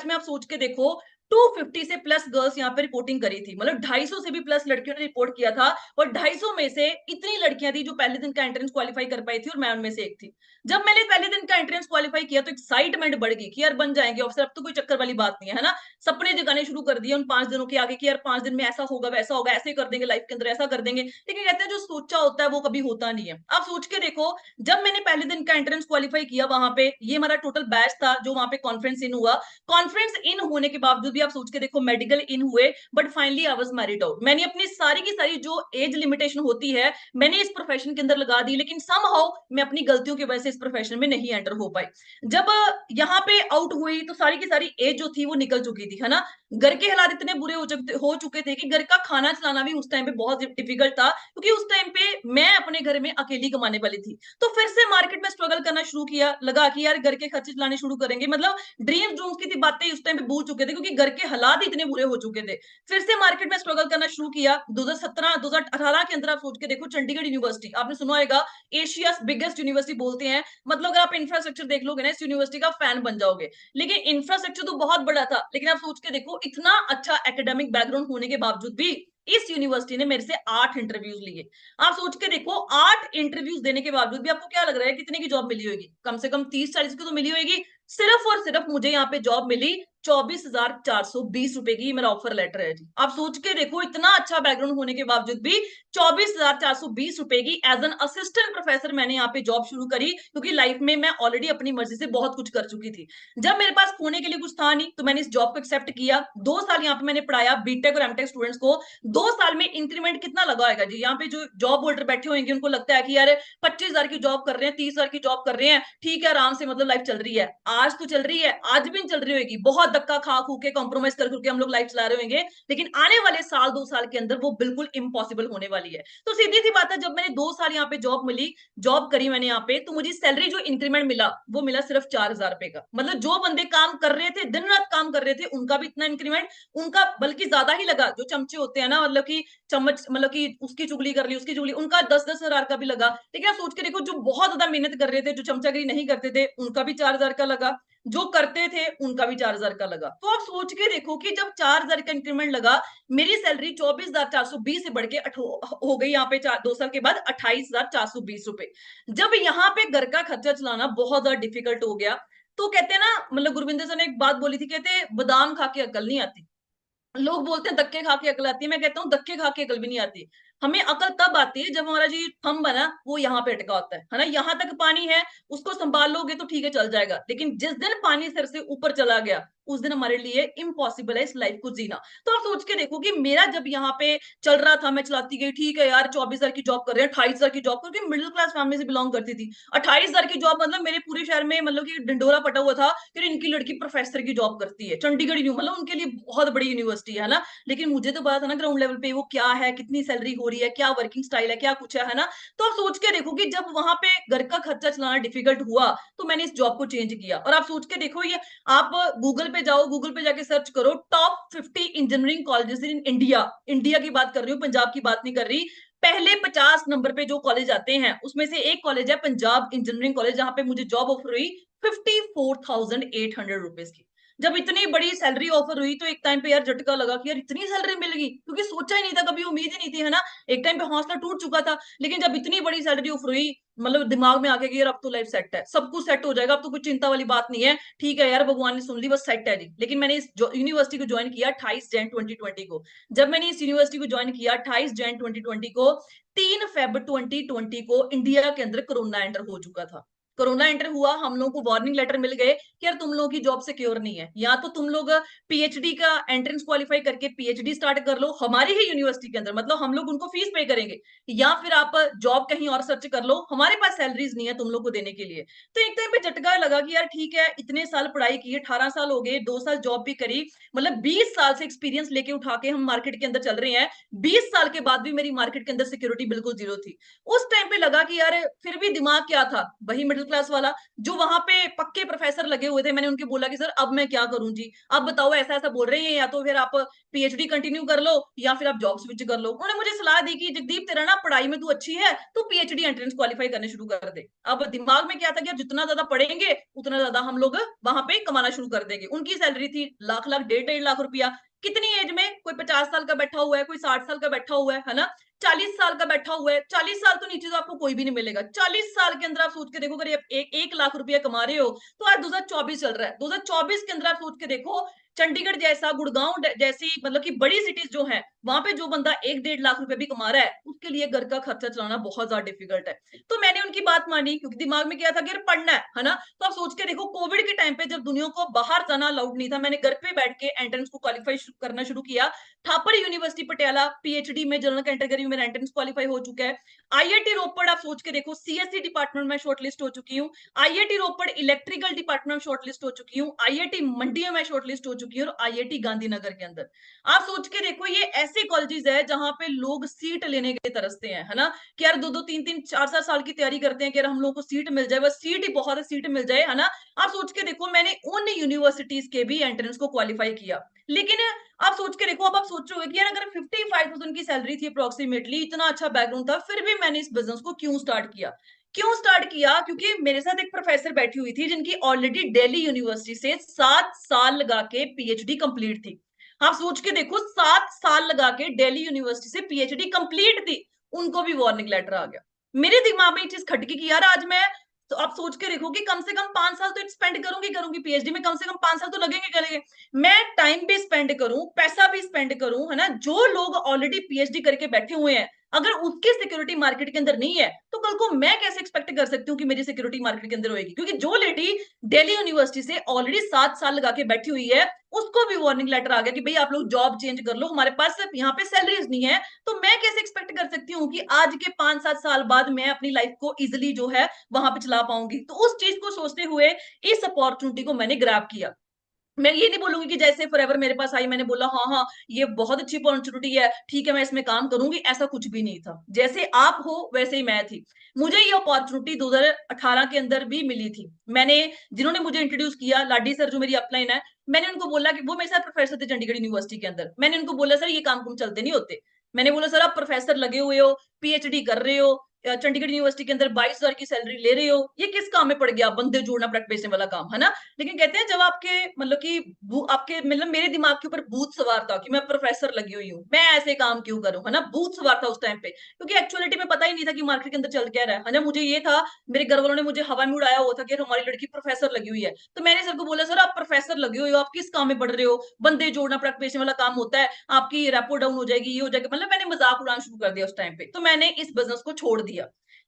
में आप सोच के देखो 250 से प्लस गर्ल्स यहाँ पे रिपोर्टिंग करी थी, मतलब 250 से भी प्लस लड़कियों ने रिपोर्ट किया था। और 250 में से इतनी लड़कियां थी जो पहले दिन का एंट्रेंस क्वालिफाई कर पाई थी, और मैं उनमें से एक थी। जब मैंने पहले दिन का एंट्रेंस क्वालिफाई किया तो एक्साइटमेंट बढ़ गई कि यार बन जाएंगे ऑफिसर, अब तो कोई चक्कर वाली बात नहीं है ना। सपने जगाने शुरू कर दिए उन 5 दिनों के आगे कि यार 5 दिन में ऐसा होगा वैसा होगा, ऐसे कर देंगे लाइफ के अंदर, ऐसा कर देंगे। लेकिन कहते हैं जो सोचा होता है वो कभी होता नहीं है। आप सोच के देखो, जब मैंने पहले दिन का एंट्रेंस क्वालिफाई किया, वहां पे ये हमारा टोटल बैच था जो वहां पे कॉन्फ्रेंस इन हुआ। कॉन्फ्रेंस इन होने के बावजूद भी आप सोच के देखो मेडिकल इन हुए, but finally I was married out. मैंने अपनी सारी की सारी जो एज लिमिटेशन होती है मैंने इस प्रोफेशन के अंदर लगा दी, लेकिन समहाउ मैं अपनी गलतियों की वजह से इस प्रोफेशन में नहीं एंटर हो पाई। जब यहाँ पे आउट हुई तो सारी की सारी एज जो थी वो निकल चुकी थी, है ना। घर के हालात इतने बुरे हो चुके थे कि घर का खाना चलाना भी उस टाइम पे बहुत डिफिकल्ट था, क्योंकि उस टाइम पे मैं अपने घर में अकेली कमाने वाली थी। तो फिर से मार्केट में स्ट्रगल करना शुरू किया, लगा कि यार घर के खर्चे चलाने शुरू करेंगे, मतलब ड्रीम ड्रूम्स की थी बातें उस टाइम पे भूल चुके थे, क्योंकि घर के हालात इतने बुरे हो चुके थे। फिर से मार्केट में स्ट्रगल करना शुरू किया। 2017-2018 के अंदर आप सोच के देखो, चंडीगढ़ यूनिवर्सिटी आपने सुना होगा, एशिया बिगेस्ट यूनिवर्सिटी बोलते हैं, मतलब अगर आप इंफ्रास्ट्रक्चर देख लोगे ना, इस यूनिवर्सिटी का फैन बन जाओगे। लेकिन इंफ्रास्ट्रक्चर तो बहुत बड़ा था, लेकिन आप सोच के देखो इतना अच्छा एकेडमिक बैकग्राउंड होने के बावजूद भी इस यूनिवर्सिटी ने मेरे से 8 इंटरव्यूज लिए। आप सोच के देखो 8 इंटरव्यूज देने के बावजूद भी आपको क्या लग रहा है कितने की जॉब मिली होगी? कम से कम 30-40 की तो मिली होगी। सिर्फ और सिर्फ मुझे यहाँ पे जॉब मिली ₹24,420 की मेरा ऑफर लेटर है जी। आप सोच के देखो, इतना अच्छा बैकग्राउंड होने के बावजूद भी ₹24,420 की एज एन असिस्टेंट प्रोफेसर मैंने यहाँ पे जॉब शुरू करी, क्योंकि लाइफ में मैं ऑलरेडी अपनी मर्जी से बहुत कुछ कर चुकी थी। जब मेरे पास खोने के लिए कुछ था नहीं, तो मैंने इस जॉब को एक्सेप्ट किया। 2 साल यहाँ पे मैंने पढ़ाया बीटेक और एमटेक स्टूडेंट्स को। 2 साल में इंक्रीमेंट कितना लगा होगा जी? यहाँ पे जो जॉब होल्डर बैठे होंगे उनको लगता है कि यार 25,000 की जॉब कर रहे हैं, 30,000 की जॉब कर रहे हैं, ठीक है, आराम से मतलब लाइफ चल रही है। आज तो चल रही है, आज भी चल रही होगी, बहुत धक्का खा खू के कॉम्प्रोमाइज कर करके हम लोग लाइफ चला रहे होंगे, लेकिन आने वाले साल 2 साल के अंदर वो बिल्कुल इम्पॉसिबल होने वाली है। तो सीधी सी बात है, जब मैंने 2 साल यहाँ पे जॉब मिली, जॉब करी मैंने यहाँ पे, तो मुझे सैलरी जो इंक्रीमेंट मिला वो मिला सिर्फ 4,000 रुपए का। मतलब जो बंदे काम कर रहे थे, दिन रात काम कर रहे थे, उनका भी इतना इंक्रीमेंट, उनका बल्कि ज्यादा ही लगा। जो चमचे होते हैं ना, मतलब कि चम्मच, मतलब कि उसकी चुगली कर ली, उसकी चुगली, उनका 10-10 हजार का भी लगा। लेकिन आप सोच के देखो, जो बहुत ज्यादा मेहनत कर रहे थे, जो चमचागिरी नहीं करते थे, उनका भी 4,000 का लगा, जो करते थे उनका भी 4,000 का लगा। तो आप सोच के देखो कि जब 4,000 का इंक्रीमेंट लगा, मेरी सैलरी 24,420 से बढ़ के हो गई यहाँ पे 2 साल के बाद 28,420 रुपए। जब यहाँ पे घर का खर्चा चलाना बहुत ज्यादा डिफिकल्ट हो गया, तो कहते हैं ना, मतलब गुरविंदर सर ने एक बात बोली थी, कहते बादाम खा के अकल नहीं आती। लोग बोलते हैं धक्के खा के अकल आती है, मैं कहता हूँ धक्के खा के अकल भी नहीं आती। हमें अकल तब आती है जब हमारा जो थंब है ना, वो यहाँ पे अटका होता है ना, यहाँ तक पानी है, उसको संभाल लोगे तो ठीक है, चल जाएगा। लेकिन जिस दिन पानी सिर से ऊपर चला गया, उस दिन हमारे लिए इम्पॉसिबल है इस लाइफ को जीना। तो आप सोच के देखो कि मेरा जब यहाँ पे चल रहा था, मैं चलाती गई, ठीक है यार, 24,000 की जॉब कर रहे हैं, 28,000 की जॉब, क्योंकि मिडिल क्लास फैमिली से बिलोंग करती थी। 28,000 की जॉब मतलब मेरे पूरे शहर में मतलब कि ढिंडोरा पटा हुआ था कि इनकी लड़की प्रोफेसर की जॉब करती है, चंडीगढ़ मतलब उनके लिए बहुत बड़ी यूनिवर्सिटी है ना। लेकिन मुझे तो पता था ना ग्राउंड लेवल पे वो क्या है, कितनी सैलरी हो रही है, क्या वर्किंग स्टाइल है, क्या कुछ है ना। तो आप सोच के देखो कि जब वहां पे घर का खर्चा चलाना डिफिकल्ट हुआ, तो मैंने इस जॉब को चेंज किया। और आप सोच के देखो, ये आप गूगल पे जाओ, गूगल पे जाके सर्च करो top 50 engineering colleges in India. India की बात कर रही हूँ, पंजाब की बात नहीं कर रही। पहले 50 नंबर पे जो कॉलेज आते हैं, उसमें से एक कॉलेज है पंजाब इंजीनियरिंग कॉलेज, जहां पे मुझे जॉब ऑफर हुई 54,800 रुपीज की। जब इतनी बड़ी सैलरी ऑफर हुई, तो एक टाइम पे यार झटका लगा कि यार इतनी सैलरी मिलेगी, क्योंकि सोचा ही नहीं था, कभी उम्मीद ही नहीं थी, है ना। एक टाइम पे हौसला टूट चुका था। लेकिन जब इतनी बड़ी सैलरी ऑफर हुई, मतलब दिमाग में आके कि यार अब तो लाइफ सेट है, सब कुछ सेट हो जाएगा, अब तो कुछ चिंता वाली बात नहीं है, ठीक है यार, भगवान ने सुन ली, बस सेट है जी। लेकिन मैंने इस यूनिवर्सिटी को ज्वाइन किया 28 जैन 2020 को। जब मैंने इस यूनिवर्सिटी को ज्वाइन किया 28 जैन 2020 को, 3 फेब 2020 को इंडिया के अंदर कोरोना एंटर हो चुका था। कोरोना एंटर हुआ, हम लोगों को वार्निंग लेटर मिल गए कि यार तुम लोगों की जॉब सिक्योर नहीं है, या तो तुम लोग पीएचडी का एंट्रेंस क्वालिफाई करके पीएचडी स्टार्ट कर लो हमारी ही यूनिवर्सिटी के अंदर, मतलब हम लोग उनको फीस पे करेंगे, या फिर आप जॉब कहीं और सर्च कर लो, हमारे पास सैलरीज नहीं है तुम लोग को देने के लिए। तो एक टाइम पे झटका लगा कि यार ठीक है, इतने साल पढ़ाई की, 18 साल हो गए, 2 साल जॉब भी करी, मतलब 20 साल से एक्सपीरियंस लेके उठा के हम मार्केट के अंदर चल रहे हैं। 20 साल के बाद भी मेरी मार्केट के अंदर सिक्योरिटी बिल्कुल जीरो थी। उस टाइम पे लगा कि यार फिर भी दिमाग क्या था, वही मिडिल क्लास वाला, जो वहां पे पक्के प्रोफेसर लगे हुए थे। मैंने उनके बोला कि सर अब मैं क्या करूं जी, आप बताओ, ऐसा ऐसा बोल रहे हैं, या तो फिर आप पीएचडी कंटिन्यू कर लो, या फिर आप जॉब स्विच कर लो। उन्होंने मुझे सलाह दी कि जगदीप, तेरा ना पढ़ाई में तू अच्छी है, तो पीएचडी एंट्रेंस क्वालिफाई करने शुरू कर दे। अब दिमाग में क्या था कि यार जितना ज्यादा पढ़ेंगे, उतना ज्यादा हम लोग वहां पे कमाना शुरू कर देंगे। उनकी सैलरी थी लाख लाख, 1.5 लाख रुपया। कितनी एज में, कोई 50 साल का बैठा हुआ है, कोई 60 साल का बैठा हुआ है ना, 40 साल का बैठा हुआ है। 40 साल तो नीचे तो आपको कोई भी नहीं मिलेगा। 40 साल के अंदर आप सोच के देखो, अगर आप 1 लाख रुपया कमा रहे हो, तो आज 2024 चल रहा है, 2024 के अंदर आप सोच के देखो, चंडीगढ़ जैसा, गुड़गांव जैसी मतलब कि बड़ी सिटीज जो है, वहां पे जो बंदा 1-1.5 लाख रुपए भी कमा रहा है, उसके लिए घर का खर्चा चलाना बहुत ज्यादा डिफिकल्ट है। तो मैंने उनकी बात मानी, क्योंकि दिमाग में क्या था कि यार पढ़ना है ना। तो आप सोच के देखो, कोविड के टाइम पे जब दुनिया को बाहर जाना अलाउड नहीं था, मैंने घर पे बैठ के एंट्रेंस को क्वालिफाई करना शुरू किया। थापर यूनिवर्सिटी पटियाला पीएचडी में जनरल कैटेगरी में मेरा एंट्रेंस क्वालिफाई हो चुका है। आईआईटी रोपड़, आप सोच के देखो, सीएससी डिपार्टमेंट में शॉर्टलिस्ट हो चुकी हूँ। आईआईटी रोपड़ इलेक्ट्रिकल डिपार्टमेंट में शॉर्टलिस्ट हो चुकी हूँ। आईआईटी मंडी में शॉर्टलिस्ट हो चुकी हूँ, और आईआईटी गांधीनगर के अंदर। आप सोच के देखो, ये ऐसे कॉलेजेस है जहां पे लोग सीट लेने के तरसते हैं, है ना, कि यार 2-2 3-3 4-4 साल की तैयारी करते हैं कि यार हम लोग को सीट मिल जाए, बस सीट ही बहुत है, सीट मिल जाए, है ना। आप सोच के देखो, मैंने उन यूनिवर्सिटीज के भी एंट्रेंस को क्वालिफाई किया। लेकिन आप सोच के देखो, अब आप सोचोगे कि यार अगर 55,000 की सैलरी थी अप्रोक्सीमेटली, इतना अच्छा बैकग्राउंड था, फिर भी मैंने इस बिजनेस को क्यों स्टार्ट किया? क्यों स्टार्ट किया? क्योंकि मेरे साथ एक प्रोफेसर बैठी हुई थी, जिनकी ऑलरेडी दिल्ली यूनिवर्सिटी से 7 साल लगा के पीएचडी कंप्लीट थी। आप सोच के देखो, 7 साल लगा के दिल्ली यूनिवर्सिटी से पीएचडी कंप्लीट थी, उनको भी वार्निंग लेटर आ गया। मेरे दिमाग में ये चीज खटकी कि यार आज मैं तो आप सोच के देखो कि कम से कम 5 साल तो स्पेंड करूंगी पीएचडी में, कम से कम 5 साल तो लगेंगे। मैं टाइम भी स्पेंड करूं, पैसा भी स्पेंड करूं, है ना। जो लोग ऑलरेडी पीएचडी करके बैठे हुए हैं, अगर उसकी सिक्योरिटी मार्केट के अंदर नहीं है, तो कल को मैं कैसे एक्सपेक्ट कर सकती हूँ कि मेरी सिक्योरिटी मार्केट के अंदर होगी? क्योंकि जो लेडी दिल्ली यूनिवर्सिटी से ऑलरेडी 7 साल लगा के बैठी हुई है, उसको भी वार्निंग लेटर आ गया कि भाई आप लोग जॉब चेंज कर लो, हमारे पास यहाँ पे सैलरीज नहीं है। तो मैं कैसे एक्सपेक्ट कर सकती हूँ कि आज के 5-7 साल बाद मैं अपनी लाइफ को इजिली जो है वहां पे चला पाऊंगी? तो उस चीज को सोचते हुए इस अपॉर्चुनिटी को मैंने ग्रैब किया। मैं ये नहीं बोलूंगी कि जैसे फॉरएवर मेरे पास आई, मैंने बोला हाँ हाँ ये बहुत अच्छी अपॉर्चुनिटी है, ठीक है मैं इसमें काम करूंगी, ऐसा कुछ भी नहीं था। जैसे आप हो वैसे ही मैं थी। मुझे ये अपॉर्चुनिटी 2018 के अंदर भी मिली थी। मैंने, जिन्होंने मुझे इंट्रोड्यूस किया, लाडी सर जो मेरी अपलाइन है, मैंने उनको बोला कि वो मेरे साथ प्रोफेसर थे चंडीगढ़ यूनिवर्सिटी के अंदर, मैंने उनको बोला सर ये काम कुम चलते नहीं होते। मैंने बोला सर आप प्रोफेसर लगे हुए हो, पीएचडी कर रहे हो, चंडीगढ़ यूनिवर्सिटी के अंदर 22,000 की सैलरी ले रहे हो, ये किस काम में पड़ गया, बंदे जोड़ना प्रोडक्ट बेचने वाला काम, है ना। लेकिन कहते हैं जब आपके मतलब कि आपके मतलब मेरे दिमाग के ऊपर भूत सवार था कि मैं प्रोफेसर लगी हुई हूँ, मैं ऐसे काम क्यों करूं, है ना। भूत सवार था उस टाइम पे, क्योंकि एक्चुअलिटी में पता ही नहीं था कि मार्केट के अंदर चल क्या रहा है ना। मुझे ये था, मेरे घर वालों ने मुझे हवा में उड़ाया हुआ था कि हमारी लड़की प्रोफेसर लगी हुई है। तो मैंने सर को बोला सर आप प्रोफेसर लगे हुए हो, आप किस काम में पढ़ रहे हो, बंदे जोड़ना प्रोडक्ट बेचने वाला काम होता है, आपकी रेपो डाउन हो जाएगी, ये हो जाएगा, मतलब मैंने मजाक उड़ाना शुरू कर दिया उस टाइम पे। तो मैंने इस बिजनेस को छोड़ दिया।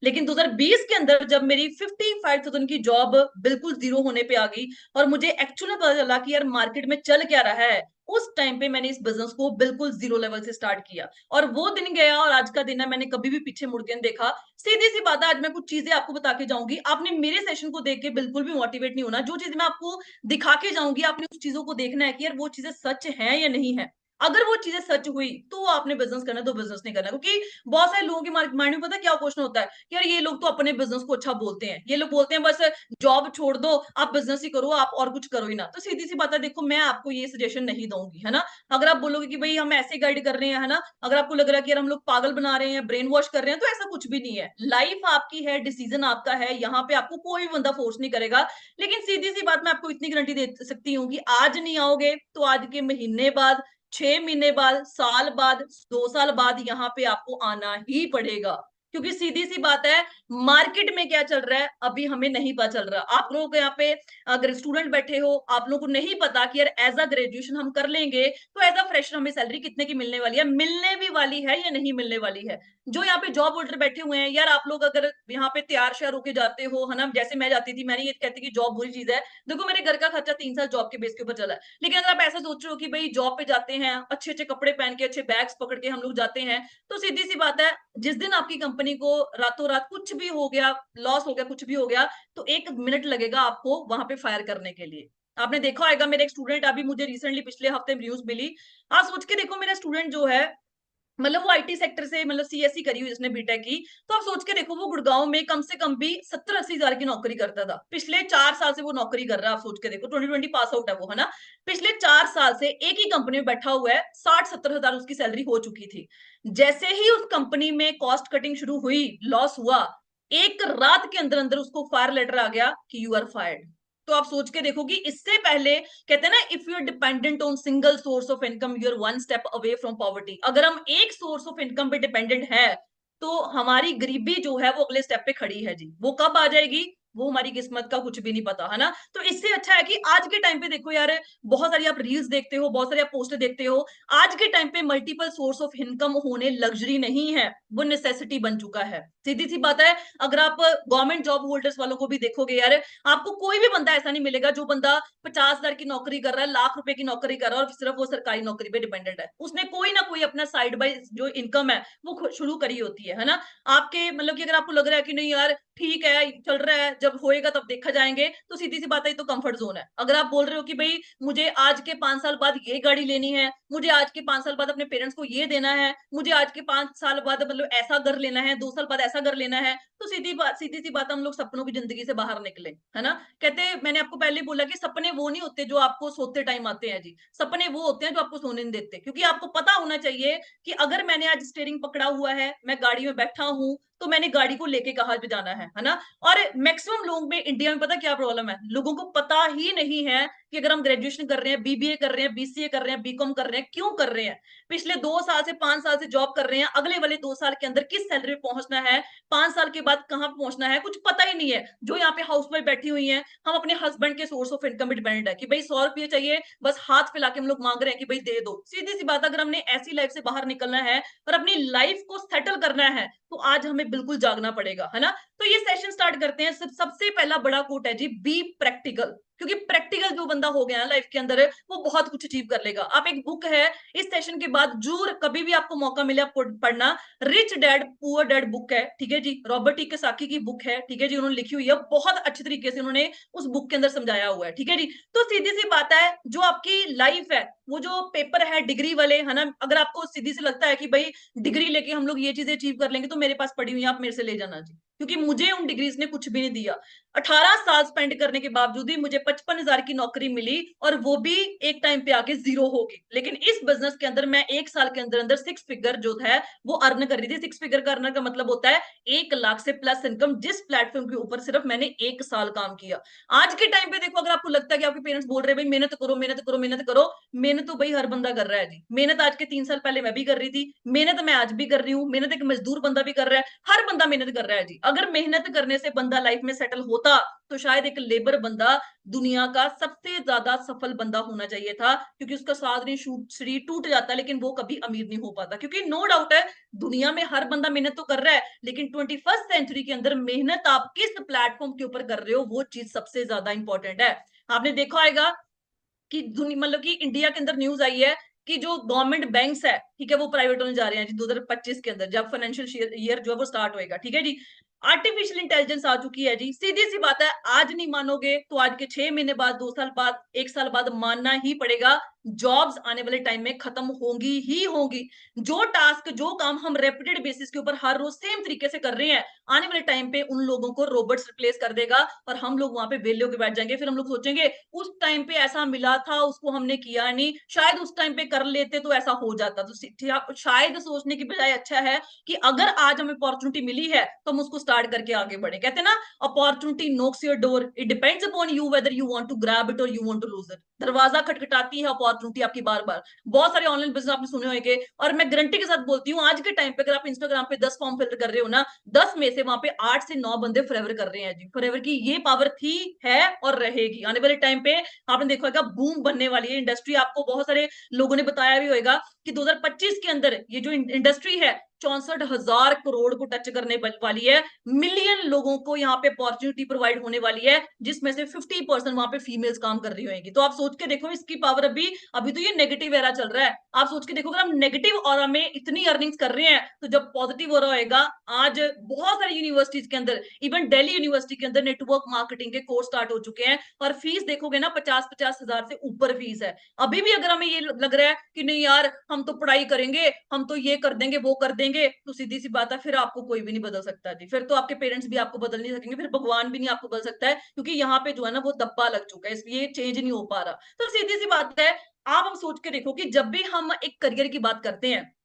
लेकिन 2020 के अंदर जब मेरी 55,000 की जॉब बिल्कुल जीरो होने पे आ गई, और मुझे एक्चुअली पता चला कि यार मार्केट में चल क्या रहा है, उस टाइम पे मैंने इस बिजनेस को बिल्कुल जीरो लेवल से स्टार्ट किया। और वो दिन गया और आज का दिन है, मैंने कभी भी पीछे मुड़ के नहीं देखा। सीधी सी बात है, आज मैं कुछ चीजें आपको बता के जाऊंगी, आपने मेरे सेशन को देख के बिल्कुल भी मोटिवेट नहीं होना। जो चीज मैं आपको दिखा के जाऊंगी, आपने उस चीजों को देखना है कि यार वो चीजें सच है या नहीं है। अगर वो चीजें सच हुई तो आपने बिजनेस करना, तो बिजनेस नहीं करना। क्योंकि बहुत सारे लोगों के माइंड में पता क्या क्वेश्चन होता है कि यार ये लोग तो अपने बिजनेस को अच्छा बोलते हैं, ये लोग बोलते हैं बस जॉब छोड़ दो, आप बिजनेस ही करो, आप और कुछ करो ही ना। तो सीधी सी बात है, देखो मैं आपको ये सजेशन नहीं दूंगी, है ना। अगर आप बोलोगे कि भाई हम ऐसे गाइड कर रहे हैं, है ना, अगर आपको लग रहा है कि यार हम लोग पागल बना रहे हैं, ब्रेन वॉश कर रहे हैं, तो ऐसा कुछ भी नहीं है। लाइफ आपकी है, डिसीजन आपका है, यहाँ पे आपको कोई भी बंदा फोर्स नहीं करेगा। लेकिन सीधी सी बात मैं आपको इतनी गारंटी दे सकती हूँ कि आज नहीं आओगे तो आज के महीने बाद, 6 महीने बाद, साल बाद, 2 साल बाद यहाँ पे आपको आना ही पड़ेगा। क्योंकि सीधी सी बात है, मार्केट में क्या चल रहा है अभी हमें नहीं पता चल रहा। आप लोग यहाँ पे अगर स्टूडेंट बैठे हो, आप लोगों को नहीं पता कि यार एज अ ग्रेजुएशन हम कर लेंगे तो एज अ फ्रेशर हमें सैलरी कितने की मिलने वाली है, मिलने भी वाली है या नहीं मिलने वाली है। जो यहाँ पे जॉब होल्डर बैठे हुए हैं, यार आप लोग अगर यहाँ पे तैयार श्यार होके जाते हो, है ना, जैसे मैं जाती थी, मैंने ये कहती कि जॉब बुरी चीज है। देखो मेरे घर का खर्चा 3 साल जॉब के बेस के ऊपर चला है। लेकिन अगर आप ऐसा सोच रहे हो कि भाई जॉब पे जाते हैं, अच्छे अच्छे कपड़े पहन के, अच्छे बैग्स पकड़ के हम लोग जाते हैं, तो सीधी सी बात है, जिस दिन आपकी कंपनी को रातों रात कुछ भी हो गया, लॉस हो गया, कुछ भी हो गया, तो 1 मिनट लगेगा आपको वहां पे फायर करने के लिए। आपने देखा होगा, मेरे एक स्टूडेंट अभी मुझे रिसेंटली पिछले हफ्ते न्यूज मिली। आप सोच के देखो, मेरा स्टूडेंट जो है, मतलब वो आईटी सेक्टर से, मतलब सीएससी करी हुई जिसने बीटेक की, तो आप सोच के देखो वो गुड़गांव में कम से कम भी 70-80 हजार की नौकरी करता था। पिछले 4 साल से वो नौकरी कर रहा है। आप सोच के देखो, 2020 पास आउट है वो, है ना। पिछले 4 साल से एक ही कंपनी में बैठा हुआ है, 60-70 हजार उसकी सैलरी हो चुकी थी। जैसे ही उस कंपनी में कॉस्ट कटिंग शुरू हुई, लॉस हुआ, एक रात के अंदर अंदर उसको फायर लेटर आ गया कि यू आर फायर्ड। तो आप सोच के देखो कि इससे पहले, कहते हैं ना, if you are dependent on single source of income you are one step away from poverty. अगर हम एक सोर्स ऑफ इनकम पे डिपेंडेंट है, तो हमारी गरीबी जो है वो अगले स्टेप पे खड़ी है जी। वो कब आ जाएगी, वो हमारी किस्मत का कुछ भी नहीं पता, है ना। तो इससे अच्छा है कि आज के टाइम पे देखो यार, बहुत सारी आप रील्स देखते हो, बहुत सारी आप पोस्टर देखते हो, आज के टाइम पे मल्टीपल सोर्स ऑफ इनकम होने लग्जरी नहीं है, वो नेसेसिटी बन चुका है। सीधी सी बात है, अगर आप गवर्नमेंट जॉब होल्डर्स वालों को भी देखोगे यार, आपको कोई भी बंदा ऐसा नहीं मिलेगा जो बंदा 50,000 की नौकरी कर रहा है, लाख रुपए की नौकरी कर रहा है और सिर्फ वो सरकारी नौकरी पे डिपेंडेंट है। उसने कोई ना कोई अपना साइड बाय जो इनकम है वो शुरू करी होती है ना। आपके मतलब कि अगर आपको लग रहा है कि नहीं यार ठीक है चल रहा है, जब होएगा तब देखा जाएंगे, तो सीधी सी बात है, तो कंफर्ट जोन है। अगर आप बोल रहे हो कि भाई मुझे आज के 5 साल बाद ये गाड़ी लेनी है, मुझे आज के 5 साल बाद अपने पेरेंट्स को ये देना है, मुझे आज के 5 साल बाद मतलब ऐसा घर लेना है, 2 साल बाद ऐसा घर लेना है, तो सीधी सी बात, हम लोग सपनों की जिंदगी से बाहर निकले, है ना। कहते हैं, मैंने आपको पहले बोला कि सपने वो नहीं होते जो आपको सोते टाइम आते हैं जी, सपने वो होते हैं जो आपको सोने नहीं देते। क्योंकि आपको पता होना चाहिए कि अगर मैंने आज स्टीयरिंग पकड़ा हुआ है, मैं गाड़ी में बैठा हूं, तो मैंने गाड़ी को लेके कहाँ पे जाना है ना। और मैक्सिमम लोग में इंडिया में पता क्या प्रॉब्लम है, लोगों को पता ही नहीं है कि अगर हम ग्रेजुएशन कर रहे हैं, बीबीए कर रहे हैं, बीसीए कर रहे हैं, बीकॉम कर रहे हैं, क्यों कर रहे हैं। पिछले 2 साल से 5 साल से जॉब कर रहे हैं, अगले वाले 2 साल के अंदर किस सैलरी पे पहुंचना है, 5 साल के बाद कहां पहुंचना है, कुछ पता ही नहीं है। जो यहाँ पे हाउस वाइफ बैठी हुई है, हम अपने हस्बैंड के सोर्स ऑफ इनकम डिपेंडेंट है कि भाई 100 रुपये चाहिए, बस हाथ फैला के हम लोग मांग रहे हैं कि भाई दे दो। सीधी सी बात, अगर हमने ऐसी लाइफ से बाहर निकलना है और अपनी लाइफ को सेटल करना है, तो आज हमें बिल्कुल जागना पड़ेगा, है ना। तो ये सेशन स्टार्ट करते हैं। सबसे पहला बड़ा कोट है जी, बी प्रैक्टिकल। क्योंकि प्रैक्टिकल जो बंदा हो गया ना लाइफ के अंदर, वो बहुत कुछ अचीव कर लेगा। आप एक बुक है, इस सेशन के बाद जरूर कभी भी आपको मौका मिले आप पढ़ना, rich dad poor dad book है, ठीक है जी, रॉबर्ट टी कियोसाकी की बुक है, ठीक है जी, उन्होंने लिखी हुई है, बहुत अच्छे तरीके से उन्होंने उस बुक के अंदर समझाया हुआ है, ठीक है जी। तो सीधी सी बात है, जो आपकी लाइफ है, वो जो पेपर है डिग्री वाले, है ना, अगर आपको सीधी से लगता है कि भाई डिग्री लेके हम लोग ये चीजें अचीव कर लेंगे, तो मेरे पास पड़ी हुई है, आप मेरे से ले जाना जी, क्योंकि मुझे उन डिग्रीज ने कुछ भी नहीं दिया। 18 साल स्पेंड करने के बावजूद ही मुझे 55,000 की नौकरी मिली, और वो भी एक टाइम पे आके जीरो होगी। लेकिन इस बिजनेस के अंदर मैं 1 साल के अंदर अंदर 6 फिगर जो है वो अर्न कर रही थी। 6 फिगर का अर्न का मतलब होता है 1 लाख से प्लस इनकम, जिस प्लेटफॉर्म के ऊपर सिर्फ मैंने 1 साल काम किया। आज के टाइम पे देखो, अगर आपको लगता है कि आपके पेरेंट्स बोल रहे हैं भाई मेहनत करो मेहनत करो मेहनत करो, मेहनत तो भाई हर बंदा कर रहा है जी। मेहनत आज के 3 साल पहले मैं भी कर रही थी, मेहनत मैं आज भी कर रही हूँ, मेहनत एक मजदूर बंदा भी कर रहा है, हर बंदा मेहनत कर रहा है जी। अगर मेहनत करने से बंदा लाइफ में सेटल होता, तो शायद एक लेबर बंदा दुनिया का सबसे ज्यादा सफल बंदा होना चाहिए था, क्योंकि उसका सारा शरीर टूट जाता है, लेकिन वो कभी अमीर नहीं हो पाता। क्योंकि नो डाउट है, दुनिया में हर बंदा मेहनत तो कर रहा है, लेकिन 21st सेंचुरी के अंदर मेहनत आप किस प्लेटफॉर्म के ऊपर कर रहे हो, वो चीज सबसे ज्यादा इंपॉर्टेंट है। आपने देखा होगा कि मतलब कि इंडिया के अंदर न्यूज आई है कि जो गवर्नमेंट बैंक्स है, ठीक है, वो प्राइवेट होने जा रहे हैं जी 2025 के अंदर, जब फाइनेंशियल ईयर जो है वो स्टार्ट होएगा, ठीक है जी। आर्टिफिशियल इंटेलिजेंस आ चुकी है जी। सीधी सी बात है, आज नहीं मानोगे तो आज के 6 महीने बाद, 2 साल बाद, 1 साल बाद मानना ही पड़ेगा, जॉब्स आने वाले टाइम में खत्म होंगी ही होंगी। जो टास्क, जो काम हम रेपिटेड बेसिस के ऊपर हर रोज सेम तरीके से कर रहे हैं, आने वाले टाइम पे उन लोगों को रोबोट्स रिप्लेस कर देगा, और हम लोग वहां पे वेले होकर बैठ जाएंगे। फिर हम लोग सोचेंगे उस टाइम पे ऐसा मिला था, उसको हमने किया नहीं, शायद उस टाइम पे कर लेते तो ऐसा हो जाता। तो शायद सोचने की बजाय अच्छा है कि अगर आज हमें अपॉर्चुनिटी मिली है, तो हम उसको स्टार्ट करके आगे बढ़े। कहते हैं ना, opportunity knocks your door, it depends upon you whether you want to grab it और you want to lose it. दरवाजा खटखटाती है अपॉर्चुनिटी आपकी बार बार। बहुत सारे ऑनलाइन बिजनेस आपने सुने होंगे, और मैं गारंटी के साथ बोलती हूँ, आज के टाइम पे अगर आप इंस्टाग्राम पे 10 फॉर्म फिल कर रहे हो ना, 10 में से वहां पे 8 से 9 बंदे फॉरएवर कर रहे हैं जी। फॉरएवर की ये पावर थी, है और रहेगी। आने वाले टाइम पे आपने देखा होगा बूम बनने वाली है इंडस्ट्री। आपको बहुत सारे लोगों ने बताया भी होगा कि 2025 के अंदर ये जो इंडस्ट्री है 64,000 करोड़ को टच करने वाली है। मिलियन लोगों को यहाँ पे अपॉर्चुनिटी प्रोवाइड होने वाली है, जिसमें से 50% वहां पे फीमेल्स काम कर रही होंगी। तो आप सोच के देखो इसकी पावर। अभी अभी तो ये नेगेटिव एरा चल रहा है, आप सोच के देखो, अगर हम नेगेटिव ऑरा में इतनी अर्निंग्स कर रहे हैं, तो जब पॉजिटिव ऑरा होएगा। आज बहुत सारी यूनिवर्सिटीज के अंदर, इवन दिल्ली यूनिवर्सिटी के अंदर नेटवर्क मार्केटिंग के कोर्स स्टार्ट हो चुके हैं, और फीस देखोगे ना 50-50 हजार से ऊपर फीस है। अभी भी अगर हमें ये लग रहा है कि नहीं यार हम तो पढ़ाई करेंगे, हम तो ये कर देंगे वो कर देंगे, तो सीधी सी बात है, फिर आपको कोई भी नहीं बदल सकता जी। फिर तो आपके पेरेंट्स भी आपको बदल नहीं सकेंगे, फिर भगवान भी नहीं आपको बदल सकता है, क्योंकि यहाँ पे जो है ना वो दब्बा लग चुका है, इसलिए चेंज नहीं हो पा रहा। तो सीधी सी बात है, आप हम सोच के देखो कि जब भी हम एक करियर की बात करते हैं,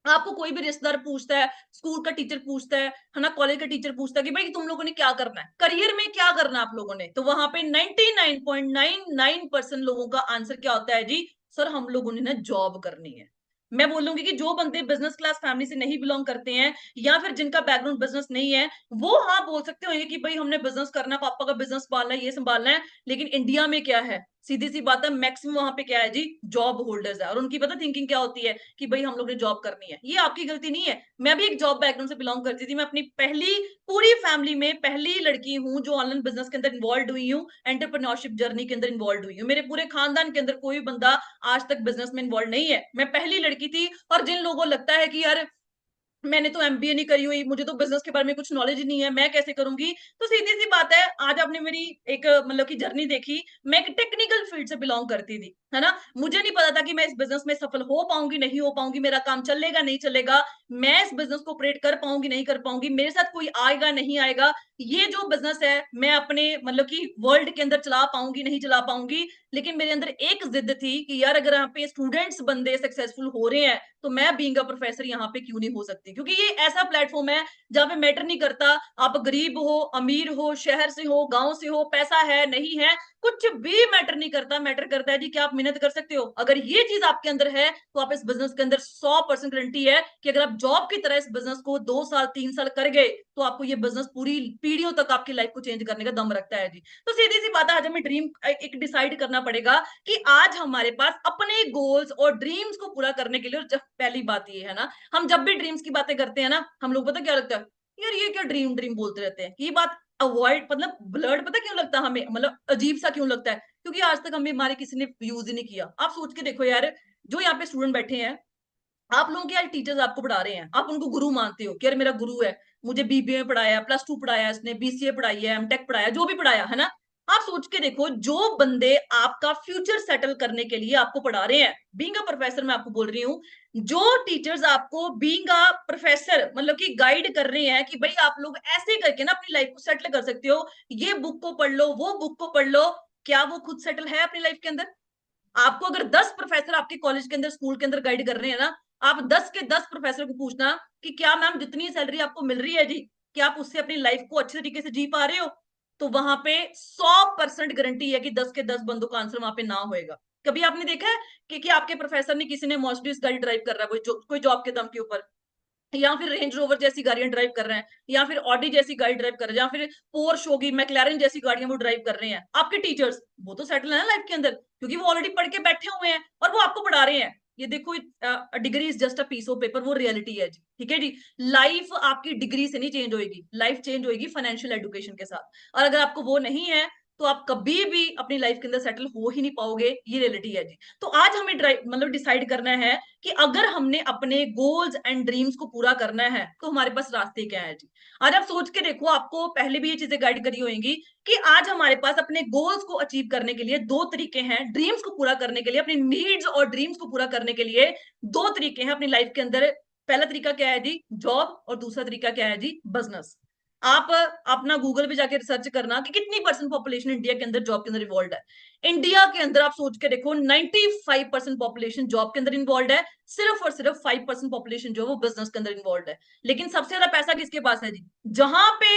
आपको कोई भी रिश्तेदार पूछता है, स्कूल का टीचर पूछता है ना, कॉलेज का टीचर पूछता है कि भाई तुम लोगों ने क्या करना है, करियर में क्या करना है आप लोगों ने, तो वहां पे 99.99% लोगों का आंसर क्या होता है जी, सर हम लोगों ने ना जॉब करनी है। मैं बोलूंगी कि जो बंदे बिजनेस क्लास फैमिली से नहीं बिलोंग करते हैं, या फिर जिनका बैकग्राउंड बिजनेस नहीं है, वो हाँ बोल सकते होंगे कि भाई हमने बिजनेस करना है, पापा का बिजनेस संभालना है, ये संभालना है। लेकिन इंडिया में क्या है, सीधी सी बात है, मैक्सिमम वहां पे क्या है जी, जॉब होल्डर्स है, और उनकी पता थिंकिंग क्या होती है कि भाई हम लोग ने जॉब करनी है। ये आपकी गलती नहीं है, मैं भी एक जॉब बैकग्राउंड से बिलोंग करती थी। मैं अपनी पहली पूरी फैमिली में पहली लड़की हूँ जो ऑनलाइन बिजनेस के अंदर इन्वॉल्व हुई हूँ, एंटरप्रेन्योरशिप जर्नी के अंदर इन्वॉल्व हुई हूँ। मेरे पूरे खानदान के अंदर कोई बंदा आज तक बिजनेस में इन्वॉल्व नहीं है, मैं पहली लड़की थी। और जिन लोगों को लगता है कि यार मैंने तो एमबीए नहीं करी हुई, मुझे तो बिजनेस के बारे में कुछ नॉलेज ही नहीं है, मैं कैसे करूंगी, तो सीधी सी बात है, आज आपने मेरी एक मतलब की जर्नी देखी। मैं एक टेक्निकल फील्ड से बिलोंग करती थी, है ना, मुझे नहीं पता था कि मैं इस बिजनेस में सफल हो पाऊंगी नहीं हो पाऊंगी, मेरा काम चलेगा नहीं चलेगा। मैं इस बिजनेस को ऑपरेट कर पाऊंगी नहीं कर पाऊंगी, मेरे साथ कोई आएगा नहीं आएगा, ये जो बिजनेस है मैं अपने मतलब कि वर्ल्ड के अंदर चला पाऊंगी नहीं चला पाऊंगी। लेकिन मेरे अंदर एक जिद थी कि यार अगर यहाँ पे स्टूडेंट्स बंदे सक्सेसफुल हो रहे हैं तो मैं बीइंग अ प्रोफेसर यहाँ पे क्यों नहीं हो सकती, क्योंकि ये ऐसा प्लेटफॉर्म है जहाँ पे मैटर नहीं करता आप गरीब हो अमीर हो शहर से हो गांव से हो, पैसा है नहीं है, कुछ भी मैटर नहीं करता। मैटर करता है जी कि आप मेहनत कर सकते हो। अगर ये चीज आपके अंदर है तो आप इस बिजनेस के अंदर 100% गारंटी है कि अगर आप जॉब की तरह इस बिजनेस को 2 साल 3 साल कर गए तो आपको ये बिजनेस पूरी पीढ़ियों तक आपकी लाइफ को चेंज करने का दम रखता है जी। तो सीधी सी बात है, आज हमें ड्रीम एक डिसाइड करना पड़ेगा कि आज हमारे पास अपने गोल्स और ड्रीम्स को पूरा करने के लिए, और जब पहली बात ये है ना, हम जब भी ड्रीम्स की बातें करते हैं ना, हम लोग पता क्या लगता है, यार ये क्या ड्रीम ड्रीम बोलते रहते हैं, ये बात अवॉइड मतलब ब्लड पता क्यों लगता है हमें, मतलब अजीब सा क्यों लगता है, क्योंकि आज तक हमें हमारे किसी ने यूज ही नहीं किया। आप सोच के देखो यार, जो यहाँ पे स्टूडेंट बैठे हैं, आप लोगों के यार टीचर्स आपको पढ़ा रहे हैं, आप उनको गुरु मानते हो कि यार मेरा गुरु है, मुझे बीबीए में पढ़ाया, +2 पढ़ाया, इसने बीसीए पढ़ाई है, एमटेक पढ़ाया, जो भी पढ़ाया है ना। आप सोच के देखो, जो बंदे आपका फ्यूचर सेटल करने के लिए आपको पढ़ा रहे हैं, बीइंग अ प्रोफेसर मैं आपको बोल रही हूँ, जो टीचर्स आपको बीइंग अ प्रोफेसर मतलब कि गाइड कर रहे हैं कि भाई आप लोग ऐसे करके ना अपनी लाइफ को सेटल कर सकते हो, ये बुक को पढ़ लो वो बुक को पढ़ लो, क्या वो खुद सेटल है अपनी लाइफ के अंदर? आपको अगर 10 प्रोफेसर आपके कॉलेज के अंदर स्कूल के अंदर गाइड कर रहे हैं ना, आप 10 के 10 प्रोफेसर को पूछना कि क्या मैम जितनी सैलरी आपको मिल रही है जी, क्या आप उससे अपनी लाइफ को अच्छे तरीके से जी पा रहे हो? तो वहां पे 100% गारंटी है कि 10 के 10 बंदों का आंसर वहां पे ना होएगा। कभी आपने देखा है कि आपके प्रोफेसर ने, किसी ने मर्सिडीज गाड़ी ड्राइव कर रहा है कोई जॉब के दम के ऊपर, या फिर रेंज रोवर जैसी गाड़ियां ड्राइव कर रहे हैं, या फिर ऑडी जैसी गाड़ी ड्राइव कर रहे हैं, या फिर पोर्श होगी मैक्लारेन जैसी गाड़ियां वो ड्राइव कर रहे हैं, आपके टीचर्स वो तो सेटल है ना लाइफ के अंदर, क्योंकि वो ऑलरेडी पढ़ के बैठे हुए हैं और वो आपको पढ़ा रहे हैं। ये देखो, degree is just a piece of paper, वो रियलिटी है जी, ठीक है जी। लाइफ आपकी डिग्री से नहीं चेंज होगी, लाइफ चेंज होगी फाइनेंशियल एजुकेशन के साथ, और अगर आपको वो नहीं है तो आप कभी भी अपनी लाइफ के अंदर सेटल हो ही नहीं पाओगे, ये रियलिटी है जी। तो आज हमें मतलब डिसाइड करना है कि अगर हमने अपने गोल्स एंड ड्रीम्स को पूरा करना है तो हमारे पास रास्ते क्या है जी। आज आप सोच के देखो, आपको पहले भी ये चीजें गाइड करी होंगी कि आज हमारे पास अपने गोल्स को अचीव करने के लिए दो तरीके हैं, ड्रीम्स को पूरा करने के लिए, अपनी नीड्स और ड्रीम्स को पूरा करने के लिए दो तरीके हैं अपनी लाइफ के अंदर। पहला तरीका क्या है जी, जॉब, और दूसरा तरीका क्या है जी, बिजनेस। आप अपना गूगल पे जाके रिसर्च करना कि कितनी परसेंट पॉपुलेशन इंडिया के अंदर जॉब के अंदर इन्वॉल्व है। इंडिया के अंदर आप सोच के देखो 95% पॉपुलेशन जॉब के अंदर इन्वॉल्व है, सिर्फ और सिर्फ 5% पॉपुलेशन जो है वो बिजनेस के अंदर इन्वॉल्व है। लेकिन सबसे ज्यादा पैसा किसके पास है जी? जहां पे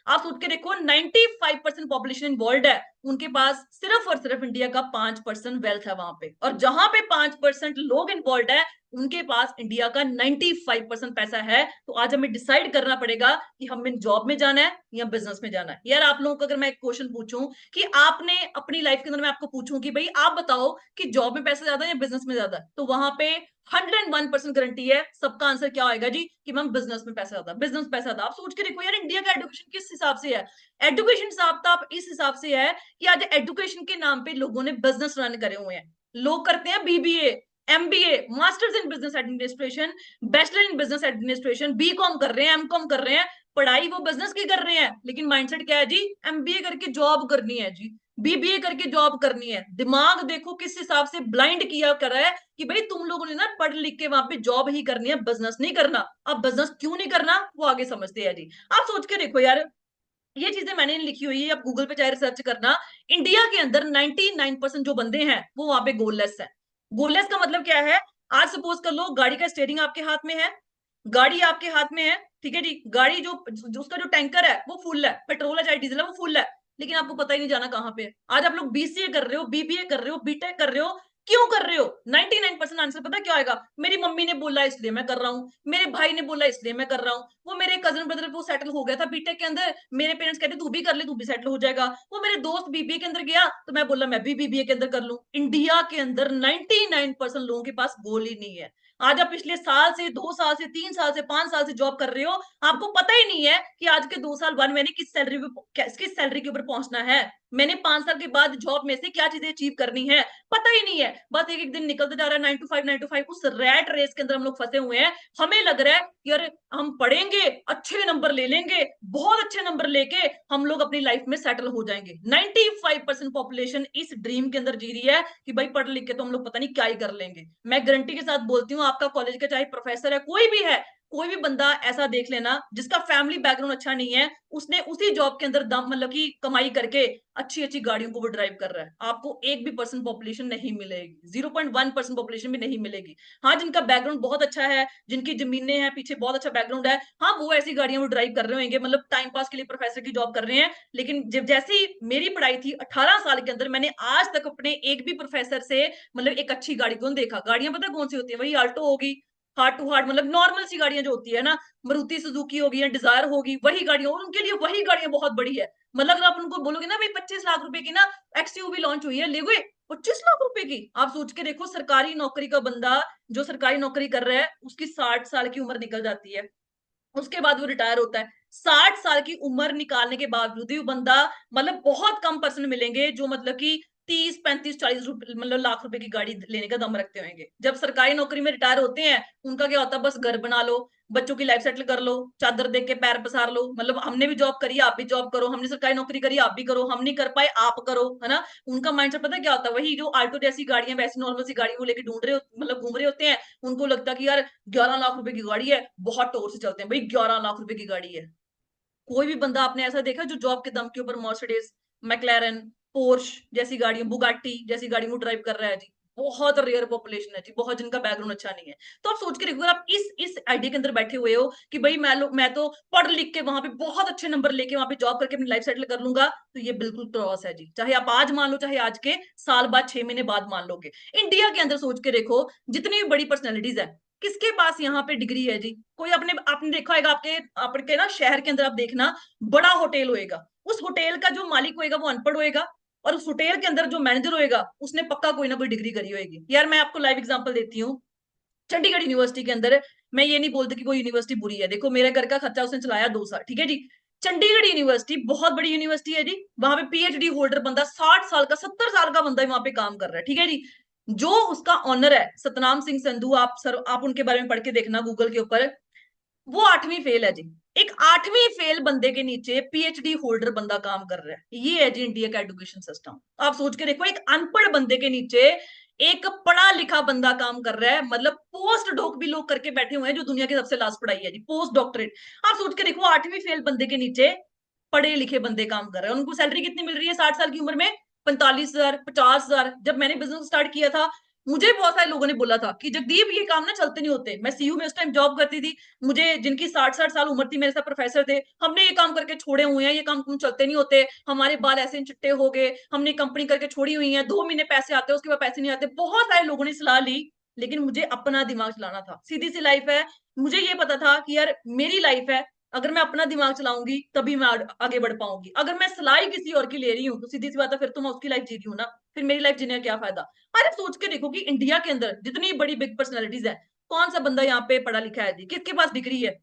आप सोच के देखो 95% पॉपुलेशन इन्वॉल्व है, उनके पास सिर्फ और सिर्फ इंडिया का 5% वेल्थ है वहां पे, और जहां पे 5% लोग इन्वॉल्व है उनके पास इंडिया का 95% पैसा है। तो आज हमें डिसाइड करना पड़ेगा कि हमें जॉब में जाना है या बिजनेस में जाना है। यार आप लोगों को अगर मैं एक क्वेश्चन पूछूं कि आपने अपनी लाइफ के अंदर, मैं आपको पूछूं कि भाई आप बताओ कि जॉब में पैसा ज्यादा है या बिजनेस में ज्यादा है, तो वहां पे 101% गारंटी है सबका आंसर क्या आएगा जी, कि मैम बिजनेस में पैसा ज्यादा, बिजनेस पैसा ज्यादा। आप सोच के देखो यार, इंडिया का एजुकेशन किस हिसाब से है, एजुकेशन हिसाब तो इस हिसाब से है कि आज एजुकेशन के नाम पे लोगों ने बिजनेस रन करे हुए हैं। लोग करते हैं BBA, MBA, masters in business administration, bachelor in business administration, BCom कर रहे हैं, एमकॉम कर रहे हैं, पढ़ाई वो बिजनेस की कर रहे हैं, लेकिन माइंडसेट क्या है जी, एमबीए करके जॉब करनी है जी, बीबीए करके जॉब करनी है। दिमाग देखो किस हिसाब से ब्लाइंड किया कर रहा है कि भाई तुम लोगों ने ना पढ़ लिख के वहां पे जॉब ही करनी है, बिजनेस नहीं करना। अब बिजनेस क्यों नहीं करना वो आगे समझते हैं जी। आप सोच के देखो यार, ये चीजें मैंने लिखी हुई है, आप गूगल पे चाहे रिसर्च करना। इंडिया के अंदर 99% जो बंदे हैं वो वहां पे गोललेस है। गोललेस का मतलब क्या है? आज सपोज कर लो गाड़ी का स्टीयरिंग आपके हाथ में है, गाड़ी आपके हाथ में है, ठीक है जी, गाड़ी जो उसका जो टैंकर है वो फुल है, पेट्रोल है चाहे डीजल है वो फुल है, लेकिन आपको पता ही नहीं जाना कहाँ पे है। आज आप लोग बीसीए कर रहे हो, बीबीए कर रहे हो, बीटेक कर रहे हो, क्यों कर रहे हो? 99% आंसर पता क्या आएगा, मेरी मम्मी ने बोला इसलिए मैं कर रहा हूँ, मेरे भाई ने बोला इसलिए मैं कर रहा हूँ, वो मेरे कजन ब्रदर वो सेटल हो गया था बीटेक के अंदर, मेरे पेरेंट्स कहते तू भी कर ले तू भी सेटल हो जाएगा, वो मेरे दोस्त बीबीए के अंदर गया तो मैं बोला मैं भी बीबीए के अंदर कर लूं। इंडिया के अंदर 99% लोगों के पास गोल ही नहीं है। आज आप पिछले साल से, 2 साल से, 3 साल से, 5 साल से जॉब कर रहे हो, आपको पता ही नहीं है कि आज के 2 साल बाद मैंने किस सैलरी के ऊपर पहुंचना है, मैंने 5 साल के बाद जॉब में से क्या चीजें अचीव करनी है, पता ही नहीं है। बस एक एक दिन निकलते जा रहा है, 9 to 5 9 to 5, उस रैट रेस के अंदर हम लोग फंसे हुए हैं। हमें लग रहा है यार हम पढ़ेंगे, अच्छे नंबर ले लेंगे, बहुत अच्छे नंबर लेके हम लोग अपनी लाइफ में सेटल हो जाएंगे। 95% पॉपुलेशन इस ड्रीम के अंदर जी रही है कि भाई पढ़ लिख के तो हम लोग पता नहीं क्या ही कर लेंगे। मैं गारंटी के साथ बोलती हूँ, आपका कॉलेज का चाहे प्रोफेसर है, कोई भी है, कोई भी बंदा ऐसा देख लेना जिसका फैमिली बैकग्राउंड अच्छा नहीं है, उसने उसी जॉब के अंदर दम मतलब कि कमाई करके अच्छी अच्छी गाड़ियों को वो ड्राइव कर रहा है, आपको एक भी परसेंट पॉपुलेशन नहीं मिलेगी, 0.1% पॉपुलेशन भी नहीं मिलेगी। हाँ, जिनका बैकग्राउंड बहुत अच्छा है, जिनकी जमीनें हैं, पीछे बहुत अच्छा बैकग्राउंड है, हाँ वो ऐसी गाड़ियां वो ड्राइव कर रहे होंगे, मतलब टाइम पास के लिए प्रोफेसर की जॉब कर रहे हैं। लेकिन जब जैसी मेरी पढ़ाई थी 18 साल के अंदर, मैंने आज तक अपने एक भी प्रोफेसर से मतलब एक अच्छी गाड़ी कौन देखा। गाड़ियां पता कौन सी होती है, वही आल्टो होगी, हार्ट टू हार्ट मतलब नॉर्मल सी गाड़ियां जो होती है ना, मारुति सुजुकी होगी या डिजायर होगी, वही गाड़ियां, और उनके लिए वही गाड़ियां बहुत बड़ी है। मतलब अगर आप उनको बोलोगे ना भाई 25 लाख रुपए की ना एक्सयूवी लॉन्च हुई है, ले गए 25 लाख रुपए की। आप सोच के देखो, सरकारी नौकरी का बंदा जो सरकारी नौकरी कर रहा है उसकी 60 साल की उम्र निकल जाती है, उसके बाद वो रिटायर होता है। 60 साल की उम्र निकालने के बावजूद भी वो बंदा, मतलब बहुत कम पर्सन मिलेंगे जो मतलब कि 30 35 40 मतलब लाख रुपए की गाड़ी लेने का दम रखते होंगे। जब सरकारी नौकरी में रिटायर होते हैं, उनका क्या होता है, बस घर बना लो, बच्चों की लाइफ सेटल कर लो, चादर देख के पैर पसार लो, मतलब हमने भी जॉब करी आप भी जॉब करो, हमने सरकारी नौकरी करी आप भी करो, हम नहीं कर पाए आप करो, है ना। उनका माइंडसेट पता है क्या होता है, वही जो आल्टो जैसी गाड़ियां, वैसी नॉर्मल सी गाड़ी वो लेके ढूंढ रहे मतलब घूम रहे होते हैं। उनको लगता है कि यार 11 लाख रुपए की गाड़ी है, बहुत टोर से चलते हैं भाई, 11 लाख रुपए की गाड़ी है। कोई भी बंदा आपने ऐसा देखा जो जॉब के दम के ऊपर मर्सिडीज, मैक्लेरन, पोर्श जैसी गाड़ी, बुगाटी जैसी गाड़ी को ड्राइव कर रहा है जी। बहुत रेयर पॉपुलेशन है जी, बहुत जिनका बैकग्राउंड अच्छा नहीं है। तो आप सोच के देखो, अगर आप इस आइडिया के अंदर बैठे हुए हो कि भाई मैं तो पढ़ लिख के वहां पे बहुत अच्छे नंबर लेके वहां पे जॉब करके अपनी लाइफ सेटल कर लूंगा, तो ये बिल्कुल क्रॉस है जी। चाहे आप आज मान लो, चाहे आज के साल बाद 6 महीने बाद मान लोगे। इंडिया के अंदर सोच के देखो, जितनी भी बड़ी पर्सनैलिटीज है, किसके पास यहाँ पे डिग्री है जी। कोई अपने आपने देखा होगा, आपके ना शहर के अंदर आप देखना, बड़ा होटल होएगा, उस होटल का जो मालिक होएगा वो अनपढ़ होएगा, और उस होटल के अंदर जो मैनेजर होएगा उसने पक्का कोई ना कोई डिग्री करी होएगी। यार मैं आपको लाइव एग्जांपल देती हूँ, चंडीगढ़ यूनिवर्सिटी के अंदर, मैं ये नहीं बोलती कि कोई यूनिवर्सिटी बुरी है, देखो मेरे घर का खर्चा उसने चलाया 2 साल, ठीक है जी। चंडीगढ़ यूनिवर्सिटी बहुत बड़ी यूनिवर्सिटी है जी, वहां पे पीएचडी होल्डर बंदा 60 साल का 70 साल का बंदा वहां पे काम कर रहा है, ठीक है जी। जो उसका ऑनर है सतनाम सिंह संधू, आप उनके बारे में पढ़ के देखना गूगल के ऊपर, वो 8वीं फेल है जी। एक 8वीं फेल बंदे के नीचे पीएचडी होल्डर बंदा काम कर रहा है, ये है जी इंडिया का एजुकेशन सिस्टम। आप सोच के देखो, एक अनपढ़ बंदे के नीचे एक पढ़ा लिखा बंदा काम कर रहा है, मतलब पोस्ट डॉक भी लोग करके बैठे हुए हैं जो दुनिया की सबसे लास्ट पढ़ाई है जी, पोस्ट डॉक्टरेट। आप सोच के देखो, 8वीं फेल बंदे के नीचे पढ़े लिखे बंदे काम कर रहे हैं, उनको सैलरी कितनी मिल रही है 60 साल की उम्र में, 45,000 50,000। जब मैंने बिजनेस स्टार्ट किया था, मुझे बहुत सारे लोगों ने बोला था कि जगदीप ये काम ना चलते नहीं होते। मैं सीयू में उस टाइम जॉब करती थी, मुझे जिनकी 60-60 साल उम्र थी, मेरे साथ प्रोफेसर थे, हमने ये काम करके छोड़े हुए हैं, ये काम तुम चलते नहीं होते, हमारे बाल ऐसे चिट्टे हो गए, हमने कंपनी करके छोड़ी हुई है, 2 महीने पैसे आते हैं उसके बाद पैसे नहीं आते। बहुत सारे लोगों ने सलाह ली, लेकिन मुझे अपना दिमाग चलाना था, सीधी सी लाइफ है। मुझे ये पता था कि यार मेरी लाइफ है, अगर मैं अपना दिमाग चलाऊंगी तभी मैं आगे बढ़ पाऊंगी। अगर मैं सलाह किसी और की ले रही हूँ तो सीधी सी बात है, फिर तो मैं उसकी लाइफ जी रही हूँ ना, फिर मेरी लाइफ जीने का क्या फायदा। अरे सोच के देखो कि इंडिया के अंदर जितनी बड़ी बिग पर्सनैलिटीज है, कौन सा बंदा यहाँ पे पढ़ा लिखा है जी, किसके पास डिग्री है।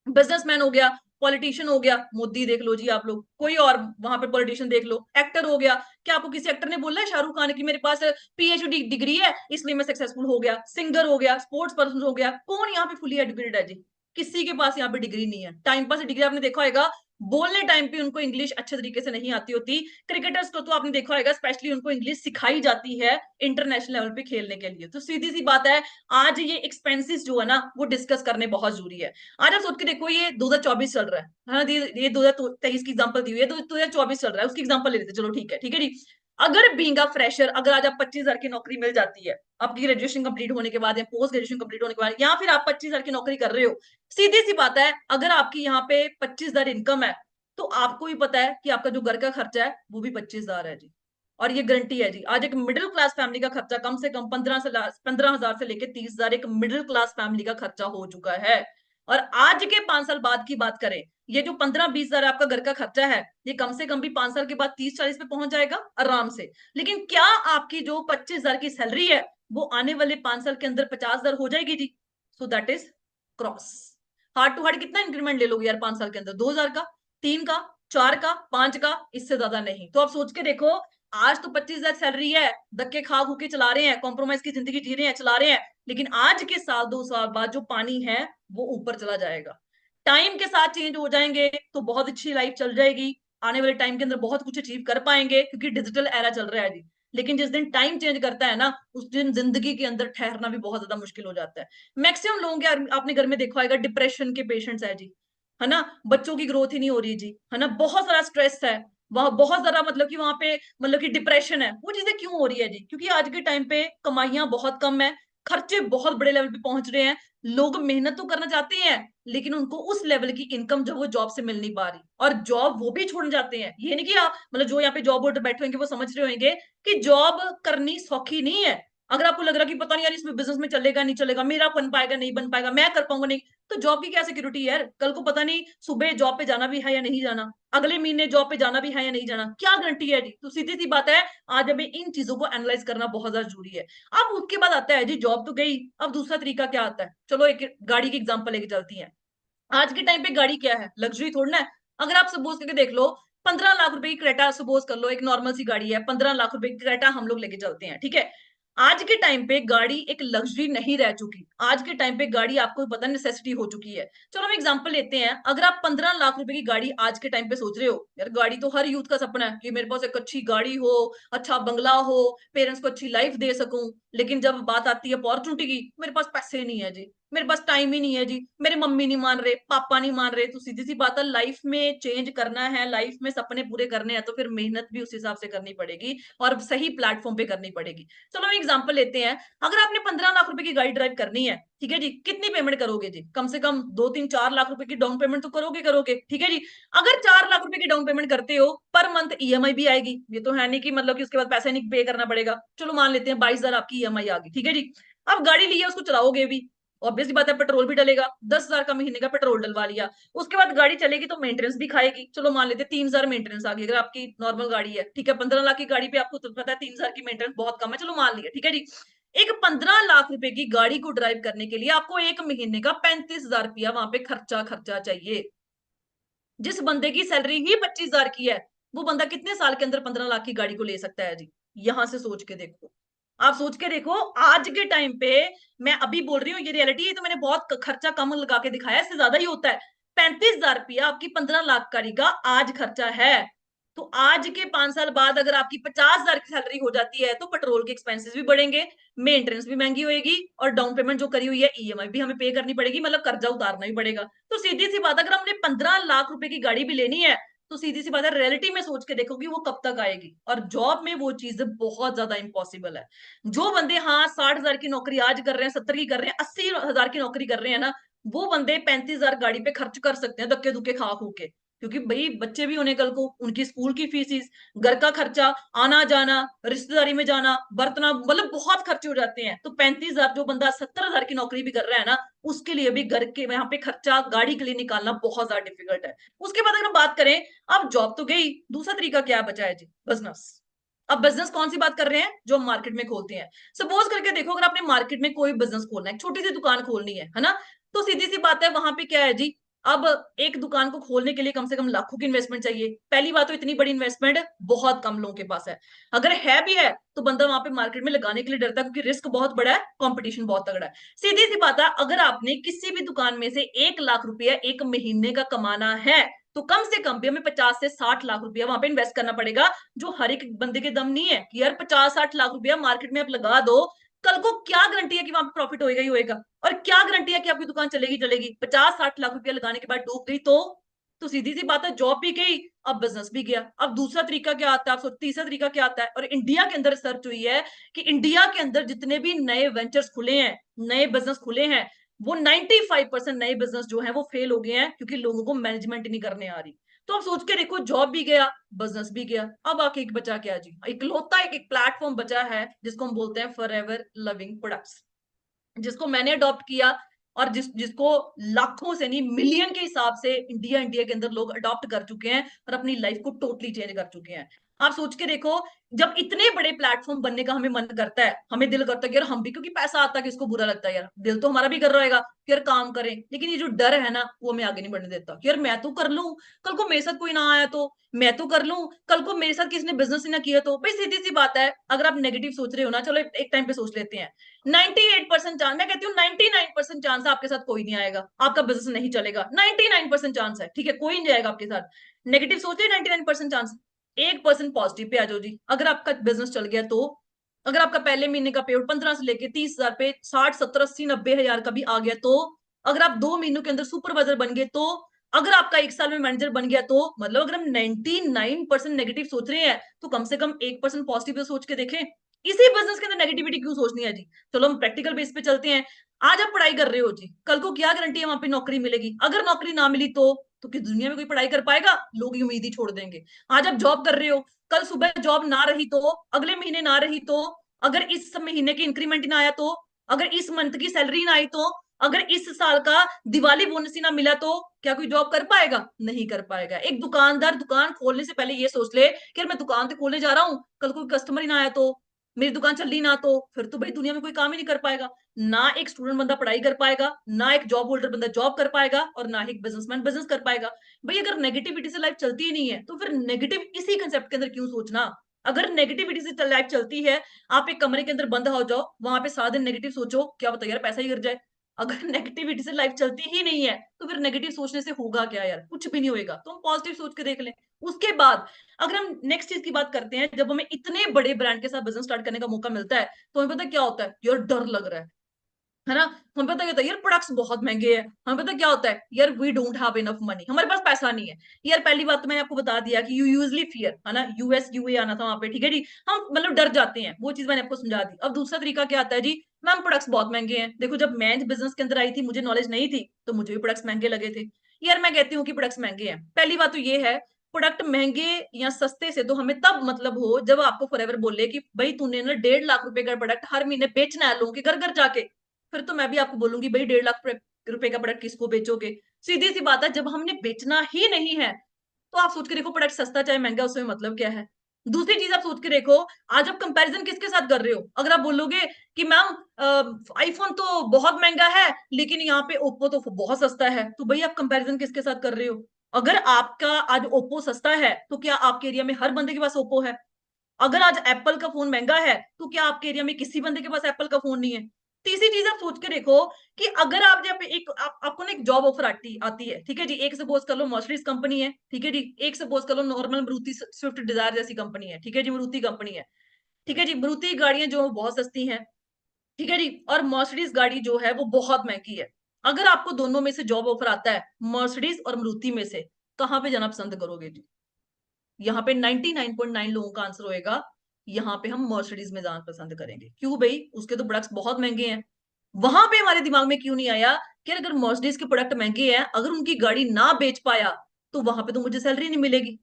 बिजनेसमैन हो गया, पॉलिटिशियन हो गया, मोदी देख लो जी आप लोग, कोई और वहां पे पॉलिटिशियन देख लो, एक्टर हो गया, क्या आपको किसी एक्टर ने बोला है शाहरुख खान की मेरे पास पीएचडी डिग्री है इसलिए मैं सक्सेसफुल हो गया। सिंगर हो गया, स्पोर्ट्स पर्सन हो गया, कौन यहाँ पे फुली एजुकेटेड है जी। किसी के पास यहाँ पे डिग्री नहीं है, टाइम पास डिग्री। आपने देखा होगा बोलने टाइम पे उनको इंग्लिश अच्छे तरीके से नहीं आती होती। क्रिकेटर्स को तो आपने देखा होगा स्पेशली उनको इंग्लिश सिखाई जाती है इंटरनेशनल लेवल पे खेलने के लिए। तो सीधी सी बात है, आज ये एक्सपेंसेस जो है ना वो डिस्कस करने बहुत जरूरी है। आज आप सोच के देखो, ये 2024 चल रहा है, हाँ ये 2023 की एग्जांपल दी हुई है, 2024 चल रहा है, उसकी एग्जांपल ले लेते, चलो ठीक है जी। अगर बीइंग अ फ्रेशर, अगर आज आप 25,000 की नौकरी मिल जाती है आपकी ग्रेजुएशन कंप्लीट होने के बाद या पोस्ट ग्रेजुएशन कंप्लीट होने के बाद, या फिर आप 25,000 की नौकरी कर रहे हो, सीधी सी बात है, अगर आपकी यहाँ पे 25,000 इनकम है, तो आपको भी पता है कि आपका जो घर का खर्चा है वो भी 25,000 है जी। और ये गारंटी है जी, आज एक मिडिल क्लास फैमिली का खर्चा कम से कम 15,000 से लेकर 30,000 एक मिडिल क्लास फैमिली का खर्चा हो चुका है। और आज के 5 साल बाद की बात करें, ये जो 15-20,000 आपका घर का खर्चा है, ये कम से कम भी 5 साल के बाद 30-40 पे पहुंच जाएगा आराम से। लेकिन क्या आपकी जो 25,000 की सैलरी है वो आने वाले 5 साल के अंदर 50,000 हो जाएगी जी। So that is cross. Hard to hard कितना इंक्रीमेंट ले लोगे यार 5 साल के अंदर, 2,000 का, 3 का, 4 का, 5 का, इससे ज्यादा नहीं। तो आप सोच के देखो, आज तो 25,000 सैलरी है, धक्के खा खू के चला रहे हैं, कॉम्प्रोमाइज की जिंदगी जी रहे हैं, चला रहे हैं। लेकिन आज के साल 2 साल बाद जो पानी है वो ऊपर चला जाएगा। टाइम के साथ चेंज हो जाएंगे तो बहुत अच्छी लाइफ चल जाएगी, आने वाले टाइम के अंदर बहुत कुछ अचीव कर पाएंगे, क्योंकि डिजिटल एरा चल रहा है जी। लेकिन जिस दिन टाइम चेंज करता है ना, उस दिन जिंदगी के अंदर ठहरना भी बहुत ज्यादा मुश्किल हो जाता है। मैक्सिमम लोगों के, आपने घर में देखा होगा, डिप्रेशन के पेशेंट्स है जी, है ना, बच्चों की ग्रोथ ही नहीं हो रही जी, है ना, बहुत सारा स्ट्रेस है वहां, बहुत ज्यादा मतलब कि वहां पे मतलब कि डिप्रेशन है। वो चीजें क्यों हो रही है जी? क्योंकि आज के टाइम पे कमाइयां बहुत कम है, खर्चे बहुत बड़े लेवल पे पहुंच रहे हैं, लोग मेहनत तो करना चाहते हैं लेकिन उनको उस लेवल की इनकम जो वो जॉब से मिल नहीं पा रही, और जॉब वो भी छोड़ जाते हैं। ये नहीं कि मतलब जो यहाँ पे जॉब होल्डर बैठे होंगे वो समझ रहे होंगे कि जॉब करनी सौखी नहीं है। अगर आपको लग रहा है कि पता नहीं यार इसमें बिजनेस में चलेगा नहीं चलेगा, मेरा बन पाएगा नहीं बन पाएगा, मैं कर पाऊंगा नहीं, तो जॉब की क्या सिक्योरिटी है यार? कल को पता नहीं सुबह जॉब पे जाना भी है या नहीं जाना, अगले महीने जॉब पे जाना भी है या नहीं जाना, क्या गारंटी है जी? तो सीधी सी बात है, आज हमें इन चीजों को एनालाइज करना बहुत ज्यादा जरूरी है। अब उसके बाद आता है जी, जॉब तो गई, अब दूसरा तरीका क्या आता है? चलो एक गाड़ी की एग्जांपल लेके चलती हैं। आज के टाइम पे गाड़ी क्या है? लग्जरी थोड़ी ना है। अगर आप सपोज करके देख लो, 15 लाख रुपए की क्रेटा सपोज कर लो, एक नॉर्मल सी गाड़ी है, 15 लाख रुपए की क्रेटा हम लोग लेके चलते हैं, ठीक है। आज के टाइम पे गाड़ी एक लग्जरी नहीं रह चुकी, आज के टाइम पे गाड़ी आपको पता नेसेसिटी हो चुकी है। चलो हम एग्जांपल लेते हैं, अगर आप 15 लाख रुपए की गाड़ी आज के टाइम पे सोच रहे हो, यार गाड़ी तो हर यूथ का सपना है कि मेरे पास एक अच्छी गाड़ी हो, अच्छा बंगला हो, पेरेंट्स को अच्छी लाइफ दे सकूं, लेकिन जब बात आती है अपॉर्चुनिटी की, मेरे पास पैसे नहीं है जी, मेरे पास टाइम ही नहीं है जी, मेरे मम्मी नहीं मान रहे, पापा नहीं मान रहे। तो सीधी सी बात है, लाइफ में चेंज करना है, लाइफ में सपने पूरे करने हैं, तो फिर मेहनत भी उस हिसाब से करनी पड़ेगी और सही प्लेटफॉर्म पे करनी पड़ेगी। चलो हम एग्जांपल लेते हैं, अगर आपने 15 लाख रुपए की गाड़ी ड्राइव करनी है, ठीक है जी, कितनी पेमेंट करोगे जी? कम से कम 2 3 4 लाख रुपए की डाउन पेमेंट तो करोगे करोगे, ठीक है जी। अगर 4 लाख रुपए की डाउन पेमेंट करते हो, पर मंथ ईएमआई भी आएगी, ये तो है नहीं कि मतलब कि उसके बाद पैसे नहीं पे करना पड़ेगा। चलो मान लेते हैं 22,000 आपकी ईएमआई आ गई, ठीक है जी। अब गाड़ी ली है, उसको चलाओगे भी, ऑब्वियसली बात है पेट्रोल भी डलेगा, 10,000 का महीने का पेट्रोल डलवा लिया, उसके बाद गाड़ी चलेगी तो मेंटेनेंस भी खाएगी। चलो मान लेते हैं 3,000 मेंटेनेंस आ गई, अगर आपकी नॉर्मल गाड़ी है, ठीक है। 15 लाख की गाड़ी पे आपको तो पता है 3,000 की मेंटेनेंस बहुत कम है, चलो मान लिया, ठीक है जी। एक 15 लाख रुपए की गाड़ी को ड्राइव करने के लिए आपको एक महीने का 35,000 रुपया वहां पे खर्चा खर्चा चाहिए। जिस बंदे की सैलरी ही 25,000 की है, वो बंदा कितने साल के अंदर 15 लाख की गाड़ी को ले सकता है जी? यहां से सोच के देखो, आप सोच के देखो। आज के टाइम पे, मैं अभी बोल रही हूँ ये रियलिटी है, तो मैंने बहुत खर्चा कम लगा के दिखाया, इससे ज्यादा ही होता है। 35,000 रुपया आपकी 15 लाख गाड़ी का आज खर्चा है। तो आज के 5 साल बाद अगर आपकी 50,000 की सैलरी हो जाती है, तो पेट्रोल के एक्सपेंसेस भी बढ़ेंगे, मेंटेनेंस भी महंगी होगी, और डाउन पेमेंट जो करी हुई है ईएमआई भी हमें पे करनी पड़ेगी, मतलब कर्जा उतारना भी पड़ेगा। तो सीधी सी बात, अगर हमने 15 लाख रुपए की गाड़ी भी लेनी है, तो सीधी सी बात है, रियलिटी में सोच के देखो कि वो कब तक आएगी, और जॉब में वो चीज बहुत ज्यादा इंपॉसिबल है। जो बंदे हाँ 60,000 की नौकरी आज कर रहे हैं, 70 की कर रहे हैं, 80,000 की नौकरी कर रहे हैं ना, वो बंदे 35,000 गाड़ी पे खर्च कर सकते हैं धक्के धुक्के खा खू के। क्योंकि भाई बच्चे भी होने कल को, उनकी स्कूल की फीसिस, घर का खर्चा, आना जाना, रिश्तेदारी में जाना, बर्तना, मतलब बहुत खर्चे हो जाते हैं। तो 35,000, जो बंदा 70,000 की नौकरी भी कर रहा है ना, उसके लिए भी घर के यहाँ पे खर्चा गाड़ी के लिए निकालना बहुत ज्यादा डिफिकल्ट है। उसके बाद अगर हम बात करें, अब जॉब तो गई, दूसरा तरीका क्या बचा है जी? बिजनेस। अब बिजनेस कौन सी बात कर रहे हैं? जो हम मार्केट में खोलते हैं। सपोज करके देखो, अगर आपने मार्केट में कोई बिजनेस खोलना है, छोटी सी दुकान खोलनी है ना, तो सीधी सी बात है, वहां पे क्या है जी, अब एक दुकान को खोलने के लिए कम से कम लाखों की इन्वेस्टमेंट चाहिए। पहली बात तो इतनी बड़ी इन्वेस्टमेंट बहुत कम लोगों के पास है, अगर है भी है तो बंदा वहां पे मार्केट में लगाने के लिए डरता है, क्योंकि रिस्क बहुत बड़ा है, कंपटीशन बहुत तगड़ा है। सीधी सी बात है, अगर आपने किसी भी दुकान में से 1 लाख रुपया एक महीने का कमाना है, तो कम से कम भी हमें 50 से 60 लाख रुपया वहां पे इन्वेस्ट करना पड़ेगा, जो हर एक बंदे के दम नहीं है कि यार 50-60 लाख रुपया मार्केट में आप लगा दो, कल को क्या गारंटी है कि वहां पे प्रॉफिट होएगा ही होएगा, और क्या गारंटी है कि आपकी दुकान चलेगी चलेगी? 50-60 लाख रुपया लगाने के बाद डूब गई तो सीधी सी बात है, जॉब भी गई, अब बिजनेस भी गया। अब दूसरा तरीका क्या आता है? आप तीसरा तरीका क्या आता है? और इंडिया के अंदर रिसर्च हुई है कि इंडिया के अंदर जितने भी नए वेंचर्स खुले हैं, नए बिजनेस खुले हैं, वो 95% नए बिजनेस जो है वो फेल हो गए हैं, क्योंकि लोगों को मैनेजमेंट नहीं करने आ रही। तो आप सोच के देखो, जॉब भी गया, बिजनेस भी गया, अब आके एक बचा क्या जी? इकलौता एक प्लेटफॉर्म बचा है, जिसको हम बोलते हैं फॉरएवर लिविंग प्रोडक्ट्स, जिसको मैंने अडॉप्ट किया, और जिसको लाखों से नहीं मिलियन के हिसाब से इंडिया के अंदर लोग अडॉप्ट कर चुके हैं, और अपनी लाइफ को टोटली चेंज कर चुके हैं। आप सोच के देखो, जब इतने बड़े प्लेटफॉर्म बनने का हमें मन करता है, हमें दिल करता है कि यार हम भी, क्योंकि पैसा आता है, किसको बुरा लगता है यार, दिल तो हमारा भी कर रहेगा कि यार काम करें, लेकिन ये जो डर है ना, वो हमें आगे नहीं बढ़ने देता कि यार मैं तो कर लूं, कल को मेरे साथ कोई ना आया तो, मैं तो कर लूं, कल को मेरे साथ किसी ने बिजनेस ही ना किया तो। भाई सीधी सी बात है, अगर आप नेगेटिव सोच रहे हो ना, चलो एक टाइम पे सोच लेते हैं, 98% चांस, मैं कहती हूँ 99% चांस है आपके साथ कोई नहीं आएगा, आपका बिजनेस नहीं चलेगा, 99% चांस है, ठीक है, कोई नहीं जाएगा आपके साथ। नेगेटिव सोच रहे 99% चांस, 1% पॉजिटिव पे आ जाओ जी। अगर आपका बिजनेस चल गया तो, अगर आपका पहले महीने का पेआउट 15 से लेके 30,000 पे 60, 70, 80, 90 हजार का भी आ गया तो, अगर आप 2 महीनों के अंदर सुपरवाइजर बन गए तो, अगर आपका 1 साल में मैनेजर बन गया तो, मतलब अगर हम 99% नेगेटिव सोच रहे हैं तो कम से कम 1% पॉजिटिव सोच के देखें। इसी बिजनेस के अंदर नेगेटिविटी क्यों सोचनी है जी। चलो हम प्रैक्टिकल बेस पे चलते हैं। आज आप पढ़ाई कर रहे हो जी, कल को क्या गारंटी है वहां पे नौकरी मिलेगी। अगर नौकरी ना मिली तो किस दुनिया में कोई पढ़ाई कर पाएगा, लोग ही उम्मीद ही छोड़ देंगे। आज आप जॉब कर रहे हो, कल सुबह जॉब ना रही तो, अगले महीने ना रही तो, अगर इस महीने की इंक्रीमेंट ना आया तो, अगर इस मंथ की सैलरी ना आई तो, अगर इस साल का दिवाली बोनस ही ना मिला तो क्या कोई जॉब कर पाएगा? नहीं कर पाएगा। एक दुकानदार दुकान खोलने से पहले ये सोच ले कि यार मैं दुकान तो खोलने जा रहा हूँ, कल कोई कस्टमर ही ना आया तो, मेरी दुकान चल रही ना तो, फिर तो भाई दुनिया में कोई काम ही नहीं कर पाएगा। ना एक स्टूडेंट बंदा पढ़ाई कर पाएगा, ना एक जॉब होल्डर बंदा जॉब कर पाएगा, और ना ही एक बिजनेसमैन बिजनेस कर पाएगा। भाई अगर नेगेटिविटी से लाइफ चलती ही नहीं है तो फिर नेगेटिव इसी कंसेप्ट के अंदर क्यों सोचना। अगर नेगेटिविटी से लाइफ चलती है, आप एक कमरे के अंदर बंद हो जाओ, वहां पे 7 दिन नेगेटिव सोचो, क्या पता यार पैसा ही गिर जाए। अगर नेगेटिविटी से लाइफ चलती ही नहीं है तो फिर नेगेटिव सोचने से होगा क्या यार, कुछ भी नहीं होएगा। तो हम पॉजिटिव सोच के देख लें। उसके बाद अगर हम नेक्स्ट चीज की बात करते हैं, जब हमें इतने बड़े ब्रांड के साथ बिजनेस स्टार्ट करने का मौका मिलता है तो हमें पता क्या होता है, यार डर लग रहा है ना। हमें पता क्या होता है, यार प्रोडक्ट्स बहुत महंगे हैं। हमें पता क्या होता है, यार we don't have enough money, हमारे पास पैसा नहीं है। यार पहली बात तो मैंने आपको बता दिया कि यू यूजली फियर, है ना, यूएस यूए आना था वहां पे, ठीक है जी। हम मतलब डर जाते हैं, वो चीज मैंने आपको समझा दी। अब दूसरा तरीका क्या आता है जी, मैम प्रोडक्ट्स बहुत महंगे हैं। देखो जब मैं बिजनेस के अंदर आई थी, मुझे नॉलेज नहीं थी, तो मुझे भी प्रोडक्ट्स महंगे लगे थे। यार मैं कहती हूँ कि प्रोडक्ट्स महंगे हैं। पहली बात तो ये है, प्रोडक्ट महंगे या सस्ते से तो हमें तब मतलब हो जब आपको फॉरएवर बोले कि भाई तूने ना 1.5 लाख रुपए का प्रोडक्ट हर महीने बेचना है लोगों के घर घर जाके। फिर तो मैं भी आपको बोलूंगी भाई 1.5 लाख रुपए का प्रोडक्ट किसको बेचोगे। सीधी सी बात है, जब हमने बेचना ही नहीं है तो आप सोच के देखो प्रोडक्ट सस्ता चाहे महंगा उसमें मतलब क्या है। दूसरी चीज आप सोच के देखो, आज आप कंपैरिजन किसके साथ कर रहे हो। अगर आप बोलोगे कि मैम आईफोन तो बहुत महंगा है लेकिन यहाँ पे ओप्पो तो बहुत सस्ता है, तो भाई आप कंपैरिजन किसके साथ कर रहे हो। अगर आपका आज ओप्पो सस्ता है तो क्या आपके एरिया में हर बंदे के पास ओप्पो है। अगर आज एप्पल का फोन महंगा है तो क्या आपके एरिया में किसी बंदे के पास एप्पल का फोन नहीं है। तीसरी चीज आप सोच के देखो कि अगर आप जब आपको ना एक जॉब ऑफर आती आती है, ठीक है जी, एक सपोज कर लो मर्सिडीज कंपनी है, ठीक है जी, एक सपोज कर लो नॉर्मल मारुति स्विफ्ट डिजायर जैसी कंपनी है, ठीक है जी, मारुति कंपनी है, ठीक है जी, मारुति गाड़ियां जो बहुत सस्ती हैं, ठीक है जी, और मर्सिडीज गाड़ी जो है वो बहुत महंगी है। अगर आपको दोनों में से जॉब ऑफर आता है, मर्सिडीज और मारुति में से, कहाँ पे जाना पसंद करोगे जी। यहाँ पे 99.9 लोगों का आंसर होएगा, यहाँ पे हम मर्सिडीज में जाना पसंद करेंगे। क्यों भाई, उसके तो प्रोडक्ट्स बहुत महंगे हैं। वहां पे हमारे दिमाग में क्यों नहीं आया कि अगर मर्सिडीज के प्रोडक्ट महंगे हैं, अगर उनकी गाड़ी ना बेच पाया तो वहां पे तो मुझे सैलरी नहीं मिलेगी।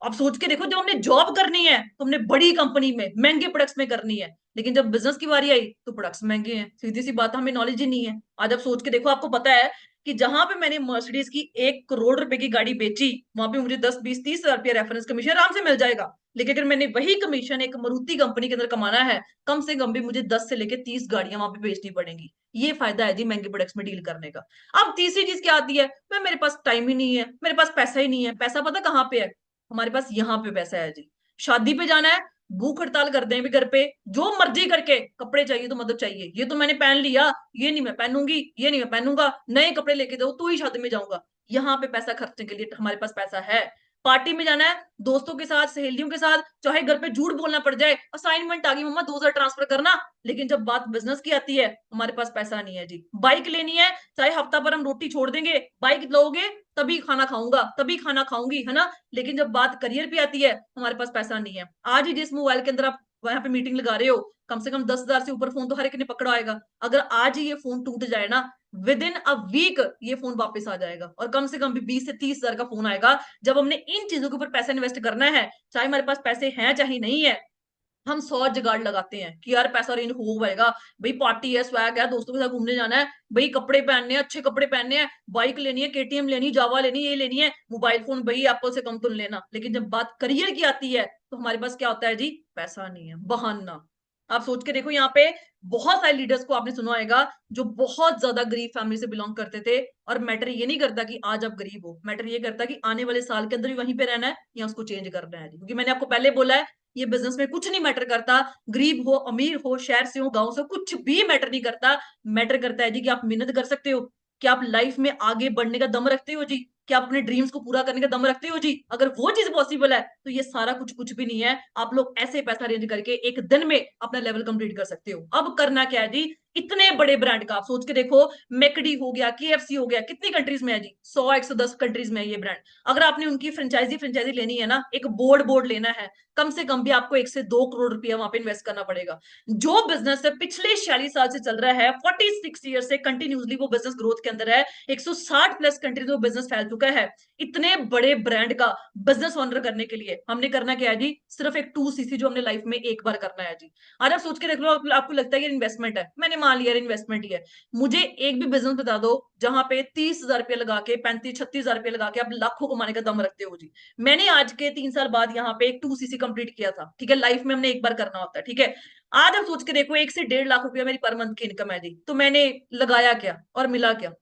आप सोच के देखो, जब हमने जॉब करनी है तो हमने बड़ी कंपनी में महंगे प्रोडक्ट्स में करनी है, लेकिन जब बिजनेस की बारी आई तो प्रोडक्ट्स महंगे हैं। सीधी सी बात है, हमें नॉलेज ही नहीं है। आज आप सोच के देखो, आपको पता है कि जहां पे मैंने मर्सिडीज की 1 करोड़ रुपए की गाड़ी बेची, वहां पे मुझे 10, 20, 30 हजार रुपया रेफरेंस कमीशन आराम से मिल जाएगा। लेकिन अगर मैंने वही कमीशन एक मारुति कंपनी के अंदर कमाना है, कम से कम भी मुझे 10 से लेके 30 गाड़ियां वहां पे बेचनी पड़ेंगी। ये फायदा है जी महंगे प्रोडक्ट्स में डील करने का। अब तीसरी चीज क्या आती है, मैं मेरे पास टाइम ही नहीं है, मेरे पास पैसा ही नहीं है। पैसा पता कहाँ पे है, हमारे पास यहाँ पे पैसा है जी। शादी पे जाना है, भूख हड़ताल कर दें भी घर पे, जो मर्जी करके कपड़े चाहिए तो मतलब चाहिए, ये तो मैंने पहन लिया, ये नहीं मैं पहनूंगी, ये नहीं मैं पहनूंगा, नए कपड़े लेके दो तो ही शादी में जाऊंगा। यहाँ पे पैसा खर्चने के लिए हमारे पास पैसा है। पार्टी में जाना है, दोस्तों के साथ सहेलियों के साथ, चाहे घर पे झूठ बोलना पड़ जाए, असाइनमेंट आ गई मम्मा 2,000 ट्रांसफर करना, लेकिन जब बात बिजनेस की आती है हमारे पास पैसा नहीं है जी। बाइक लेनी है, चाहे हफ्ता भर हम रोटी छोड़ देंगे, बाइक लोगे तभी खाना खाऊंगा, तभी खाना खाऊंगी, है ना, लेकिन जब बात करियर पे आती है हमारे पास पैसा नहीं है। आज ही जिस मोबाइल के अंदर आप वहां पे मीटिंग लगा रहे हो, कम से कम 10,000 से ऊपर फोन तो हर एक ने पकड़ा आएगा। अगर आज ही ये फोन टूट जाए ना, विद इन अ वीक ये फोन वापस आ जाएगा, और कम से कम भी 20 से 30 हजार का फोन आएगा। जब हमने इन चीजों के ऊपर पैसा इन्वेस्ट करना है, चाहे हमारे पास पैसे हैं चाहे नहीं है, हम 100 जुगाड़ लगाते हैं कि यार पैसा अरेंज हो पाएगा। भाई पार्टी है, स्वैग है, दोस्तों के साथ घूमने जाना है, भाई कपड़े पहनने हैं, अच्छे कपड़े पहनने हैं, बाइक लेनी है, केटीएम लेनी, जावा लेनी, ये लेनी है, मोबाइल फोन भाई एप्पल से कम तो नहीं लेना। लेकिन जब बात करियर की आती है तो हमारे पास क्या होता है जी, पैसा नहीं है, बहाना। आप सोच के देखो, यहाँ पे बहुत सारे लीडर्स को आपने सुना होगा जो बहुत ज्यादा गरीब फैमिली से बिलोंग करते थे। और मैटर ये नहीं करता कि आज आप गरीब हो, मैटर ये करता कि आने वाले साल के अंदर भी वहीं पे रहना है या उसको चेंज करना है। क्योंकि मैंने आपको पहले बोला है, ये बिजनेस में कुछ नहीं मैटर करता, गरीब हो अमीर हो, शहर से हो गांव से हो, कुछ भी मैटर नहीं करता। मैटर करता है जी कि आप मेहनत कर सकते हो, क्या आप लाइफ में आगे बढ़ने का दम रखते हो जी? क्या आप अपने ड्रीम्स को पूरा करने का दम रखते हो जी? अगर वो चीज पॉसिबल है तो ये सारा कुछ कुछ भी नहीं है। आप लोग ऐसे पैसा अरेंज करके एक दिन में अपना लेवल कंप्लीट कर सकते हो। अब करना क्या है जी? इतने बड़े ब्रांड का आप सोच के देखो, मैकडी हो गया, केएफसी हो गया, कितनी कंट्रीज में है जी? 100 110 कंट्रीज में है ये ब्रांड। अगर आपने उनकी फ्रेंचाइजी फ्रेंचाइजी लेनी है ना, एक बोर्ड बोर्ड लेना है, कम से कम भी आपको 1 से 2 करोड़ रुपया वहां पे इन्वेस्ट करना पड़ेगा। जो बिजनेस है पिछले 46 साल से चल रहा है, 46 ईयर से कंटिन्यूसली वो बिजनेस ग्रोथ के अंदर है, 160 प्लस कंट्रीज में बिजनेस फैल चुका है। इतने बड़े ब्रांड का बिजनेस ऑनर करने के लिए हमने करना क्या है जी? सिर्फ एक 2 सीसी जो हमने लाइफ में एक बार करना है जी। आज आप सोच के देख लो, आपको लगता है कि इन्वेस्टमेंट है, मैंने मान लिया इन्वेस्टमेंट ही है। मुझे एक भी बिजनेस बता दो जहां पे 30,000 रुपया लगा के, 35 36 हजार रुपया लगा के आप लाखों कमाने का दम रखते हो जी। मैंने आज के 3 साल बाद यहाँ पे एक 2 सीसी कंप्लीट किया था, ठीक है? लाइफ में हमने एक बार करना होता है, ठीक है? आज आप सोच के देखो, 1 से 1.5 लाख रुपया मेरी पर मंथ की इनकम है जी, तो मैंने लगाया क्या और मिला क्या?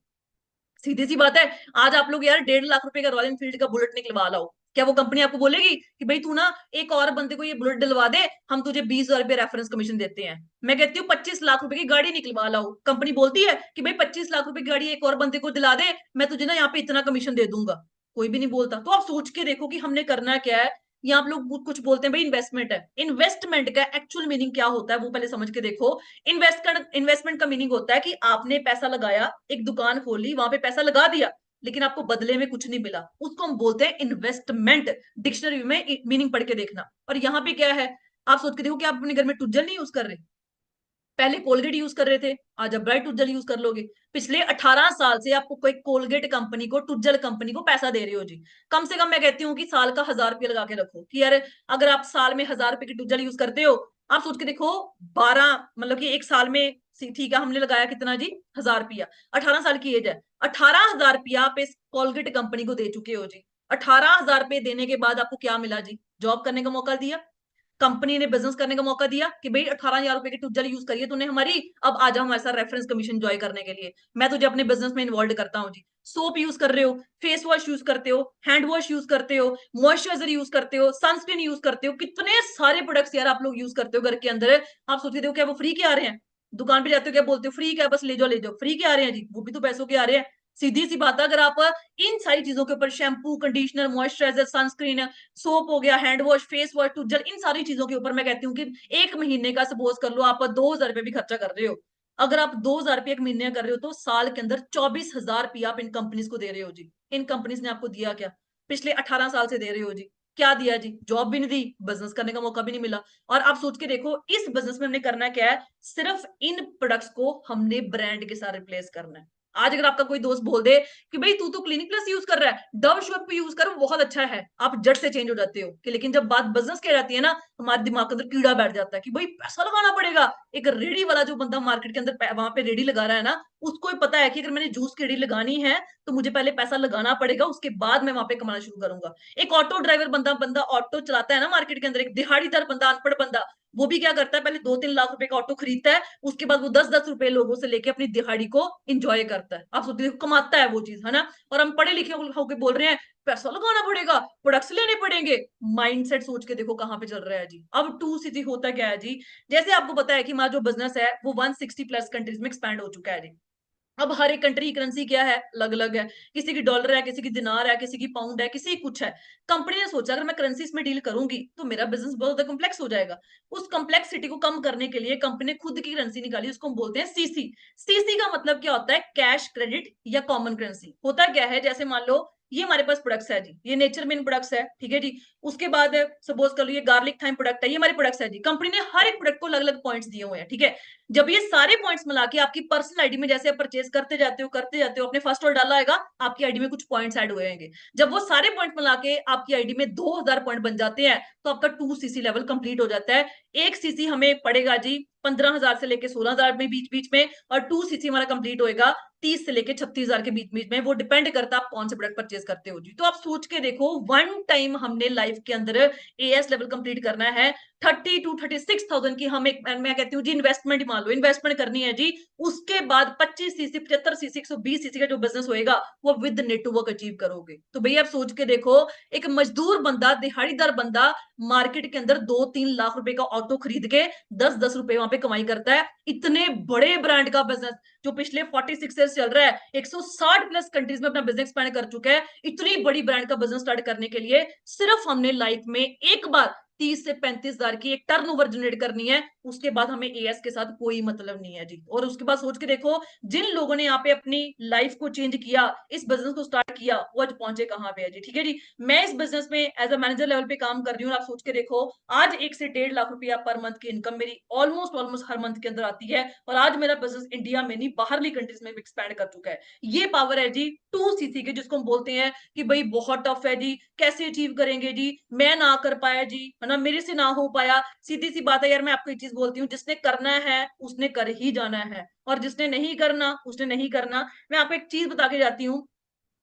सीधी सी बात है। आज आप लोग यार 1.5 लाख रुपए का रॉयल एनफील्ड का बुलेट निकलवा लाओ, क्या वो कंपनी आपको बोलेगी कि भाई तू ना एक और बंदे को ये बुलेट दिलवा दे, हम तुझे 20,000 रुपये रेफरेंस कमीशन देते हैं? मैं कहती हूँ 25 लाख रुपए की गाड़ी निकलवा लाओ, कंपनी बोलती है कि भाई 25 लाख रुपए की गाड़ी एक और बंदे को दिला दे, मैं तुझे ना यहाँ पे इतना कमीशन दे दूंगा? कोई भी नहीं बोलता। तो आप सोच के देखो कि हमने करना क्या है। यहाँ आप लोग कुछ बोलते हैं भाई इन्वेस्टमेंट है, इन्वेस्टमेंट का एक्चुअल मीनिंग क्या होता है वो पहले समझ के देखो। इन्वेस्टमेंट का मीनिंग होता है कि आपने पैसा लगाया, एक दुकान खोली, वहां पे पैसा लगा दिया, लेकिन आपको बदले में कुछ नहीं मिला, उसको हम बोलते हैं इन्वेस्टमेंट। डिक्शनरी में मीनिंग पढ़ के देखना। और यहाँ पे क्या है, आप सोच के देखो कि आप अपने घर में टूजल नहीं यूज कर रहे। पहले कोलगेट यूज कर रहे थे, आज आप ब्राइट टूजल यूज कर लोगे। पिछले 18 साल से आपको कोई कोलगेट कंपनी को, टूजल कंपनी को पैसा दे रहे हो जी। कम से कम मैं कहती हूँ कि साल का 1,000 रुपया लगा के रखो कि यार अगर आप साल में 1,000 रुपए की टूजल यूज करते हो, आप सोच के देखो 12, मतलब कि एक साल में, ठीक है हमने लगाया कितना जी? 1,000 रुपया। 18 साल की एज है, 18,000 रुपया आप इस कोलगेट कंपनी को दे चुके हो जी। 18,000 रुपये देने के बाद आपको क्या मिला जी? जॉब करने का मौका दिया, कंपनी ने बिजनेस करने का मौका दिया कि भाई 18,000 रुपए की टूजल यूज करिए तूने हमारी, अब आ जा हमारे साथ रेफरेंस कमीशन एंजॉय करने के लिए, मैं तुझे अपने बिजनेस में इन्वॉल्व करता हूँ जी। सोप यूज कर रहे हो, फेस वॉश यूज करते हो, हैंड वॉश यूज करते हो, मॉइस्चराइजर यूज करते हो, सनस्क्रीन यूज करते हो, कितने सारे प्रोडक्ट्स यार आप लोग यूज करते हो घर के अंदर। आप सोचते हो क्या वो फ्री के आ रहे हैं? दुकान पे जाते हो क्या बोलते हो? फ्री क्या, बस ले जाओ ले जाओ, फ्री के आ रहे हैं जी? वो भी तो पैसों के आ रहे हैं। सीधी सी बात है, अगर आप इन सारी चीजों के ऊपर, shampoo, conditioner, moisturiser, sunscreen, soap हो गया, हैंड वॉश, फेस वॉश, टूजल, इन सारी चीजों के ऊपर मैं कहती हूँ कि एक महीने का सपोज कर लो आप 2,000 रुपये भी खर्चा कर रहे हो। अगर आप 2,000 रुपये एक महीने का कर रहे हो तो साल के अंदर 24,000 रुपया आप इन कंपनीज को दे रहे हो जी। इन कंपनीज ने आपको दिया क्या? पिछले 18 साल से दे रहे हो जी। क्या दिया जी? जॉब भी नहीं दी, बिजनेस करने का मौका भी नहीं मिला। और आप सोच के देखो इस बिजनेस में हमने करना क्या है? सिर्फ इन प्रोडक्ट्स को हमने ब्रांड के साथ रिप्लेस करना है। आज अगर आपका कोई दोस्त बोल दे कि भाई तू तो क्लिनिक प्लस यूज कर रहा है, डव शॉप को यूज कर, वो बहुत अच्छा है, आप जट से चेंज हो जाते हो। कि लेकिन जब बात बिजनेस की आ जाती है ना, हमारे दिमाग के अंदर कीड़ा बैठ जाता है कि भाई पैसा लगाना पड़ेगा। एक रेडी वाला जो बंदा मार्केट के अंदर वहां पे रेडी लगा रहा है ना, उसको ही पता है कि अगर मैंने जूस की रेडी लगानी है तो मुझे पहले पैसा लगाना पड़ेगा, उसके बाद मैं वहां पे कमाना शुरू करूंगा। एक ऑटो ड्राइवर बंदा बंदा ऑटो चलाता है ना मार्केट के अंदर, एक दिहाड़ीदार बंदा, अनपढ़ बंदा, वो भी क्या करता है? पहले 2 3 लाख रुपए का ऑटो खरीदता है, उसके बाद वो 10 10 रुपए लोगों से लेके अपनी दिहाड़ी को इंजॉय करता है। आप सोचते हो कमाता है वो चीज, है ना? और हम पढ़े लिखे होके बोल रहे हैं पैसा लगाना पड़ेगा, प्रोडक्ट्स लेने पड़ेंगे। माइंडसेट सोच के देखो कहाँ पे चल रहा है जी। अब 2 सीजी होता क्या है जी? जैसे आपको पता है कि हमारा जो बिजनेस है वो 160 प्लस कंट्रीज में एक्सपैंड हो चुका है जी। अब हर एक कंट्री की करेंसी क्या है? अलग अलग है। किसी की डॉलर है, किसी की दिनार है, किसी की पाउंड है, किसी की कुछ है। कंपनी ने सोचा अगर मैं करेंसीज में डील करूंगी तो मेरा बिजनेस बहुत ज्यादा कॉम्प्लेक्स हो जाएगा। उस कॉम्प्लेक्सिटी को कम करने के लिए कंपनी ने खुद की करेंसी निकाली, उसको हम बोलते हैं सीसी। सीसी का मतलब क्या होता है? कैश, क्रेडिट या कॉमन करेंसी। होता क्या है, जैसे मान लो ये हमारे पास प्रोडक्ट्स है जी, ये नेचर मेन प्रोडक्ट्स है, ठीक है जी। उसके बाद सपोज कर लो ये गार्लिक थाइम प्रोडक्ट है, ये हमारे प्रोडक्ट्स है जी। कंपनी ने हर एक प्रोडक्ट को अलग अलग पॉइंट्स दिए हुए हैं, ठीक है। जब ये सारे पॉइंट्स मिला के आपकी पर्सनल आईडी में, जैसे आप परचेज करते जाते हो अपने फर्स्ट ऑर्डर डाला आएगा, आपकी आईडी में कुछ पॉइंट्स ऐड हुए होंगे। जब वो सारे पॉइंट मिला के आपकी आईडी में 2,000 पॉइंट बन जाते हैं तो आपका 2 सीसी लेवल कंप्लीट हो जाता है। 1 सीसी हमें पड़ेगा जी 15,000 से लेके 16,000 में बीच बीच में, और 2 सीसी हमारा कंप्लीट होएगा 30 से लेके 36,000 के बीच बीच में। वो डिपेंड करता है आप कौन से प्रोडक्ट परचेज करते हो जी। तो आप सोच के देखो, वन टाइम हमने लाइफ के अंदर एएस लेवल कंप्लीट करना है। 30 to 36,000 की हम एक, मैं कहती हूँ जी इन्वेस्टमेंट मान लो, इन्वेस्टमेंट करनी है जी। उसके बाद 25 सीसी, 75 सीसी, 120 सीसी का जो बिजनेस होएगा वो विद नेटवर्क अचीव करोगे। तो भैया आप सोच के देखो, एक मजदूर बंदा, दिहाड़ीदार बंदा मार्केट के अंदर 2 3 लाख रुपए का ऑटो खरीद के 10 10 रुपए वहां पे कमाई करता है। इतने बड़े ब्रांड का बिजनेस, जो पिछले 46 ईयर्स चल रहा है, 160 प्लस कंट्रीज में अपना बिजनेस एक्सपैंड कर चुका है। इतनी बड़ी ब्रांड का बिजनेस स्टार्ट करने के लिए सिर्फ हमने लाइफ में एक बार 30 से 35 हजार की एक टर्नओवर जनरेट करनी है, उसके बाद हमें एएस के साथ कोई मतलब नहीं है जी। और उसके बाद सोच के देखो, जिन लोगों ने यहाँ पे अपनी लाइफ को चेंज किया, इस बिजनेस को स्टार्ट किया, वो आज पहुंचे कहाँ पे है जी। ठीक है जी, मैं इस बिजनेस में एज अ मैनेजर लेवल पे काम कर रही हूँ। आप सोच के देखो, आज 1 से 1.5 लाख रुपया पर मंथ की इनकम मेरी ऑलमोस्ट ऑलमोस्ट हर मंथ के अंदर आती है। और आज मेरा बिजनेस इंडिया में नहीं, बाहरली कंट्रीज में भी एक्सपैंड कर चुका है। ये पावर है जी 2 सीसी की, जिसको हम बोलते हैं कि भाई बहुत टफ है जी, कैसे अचीव करेंगे जी, मैं ना कर पाया जी, है ना, मेरे से ना हो पाया। सीधी सी बात है यार, मैं आपको एक चीज बोलती हूँ, जिसने करना है उसने कर ही जाना है, और जिसने नहीं करना उसने नहीं करना। मैं आपको एक चीज बता के जाती हूँ,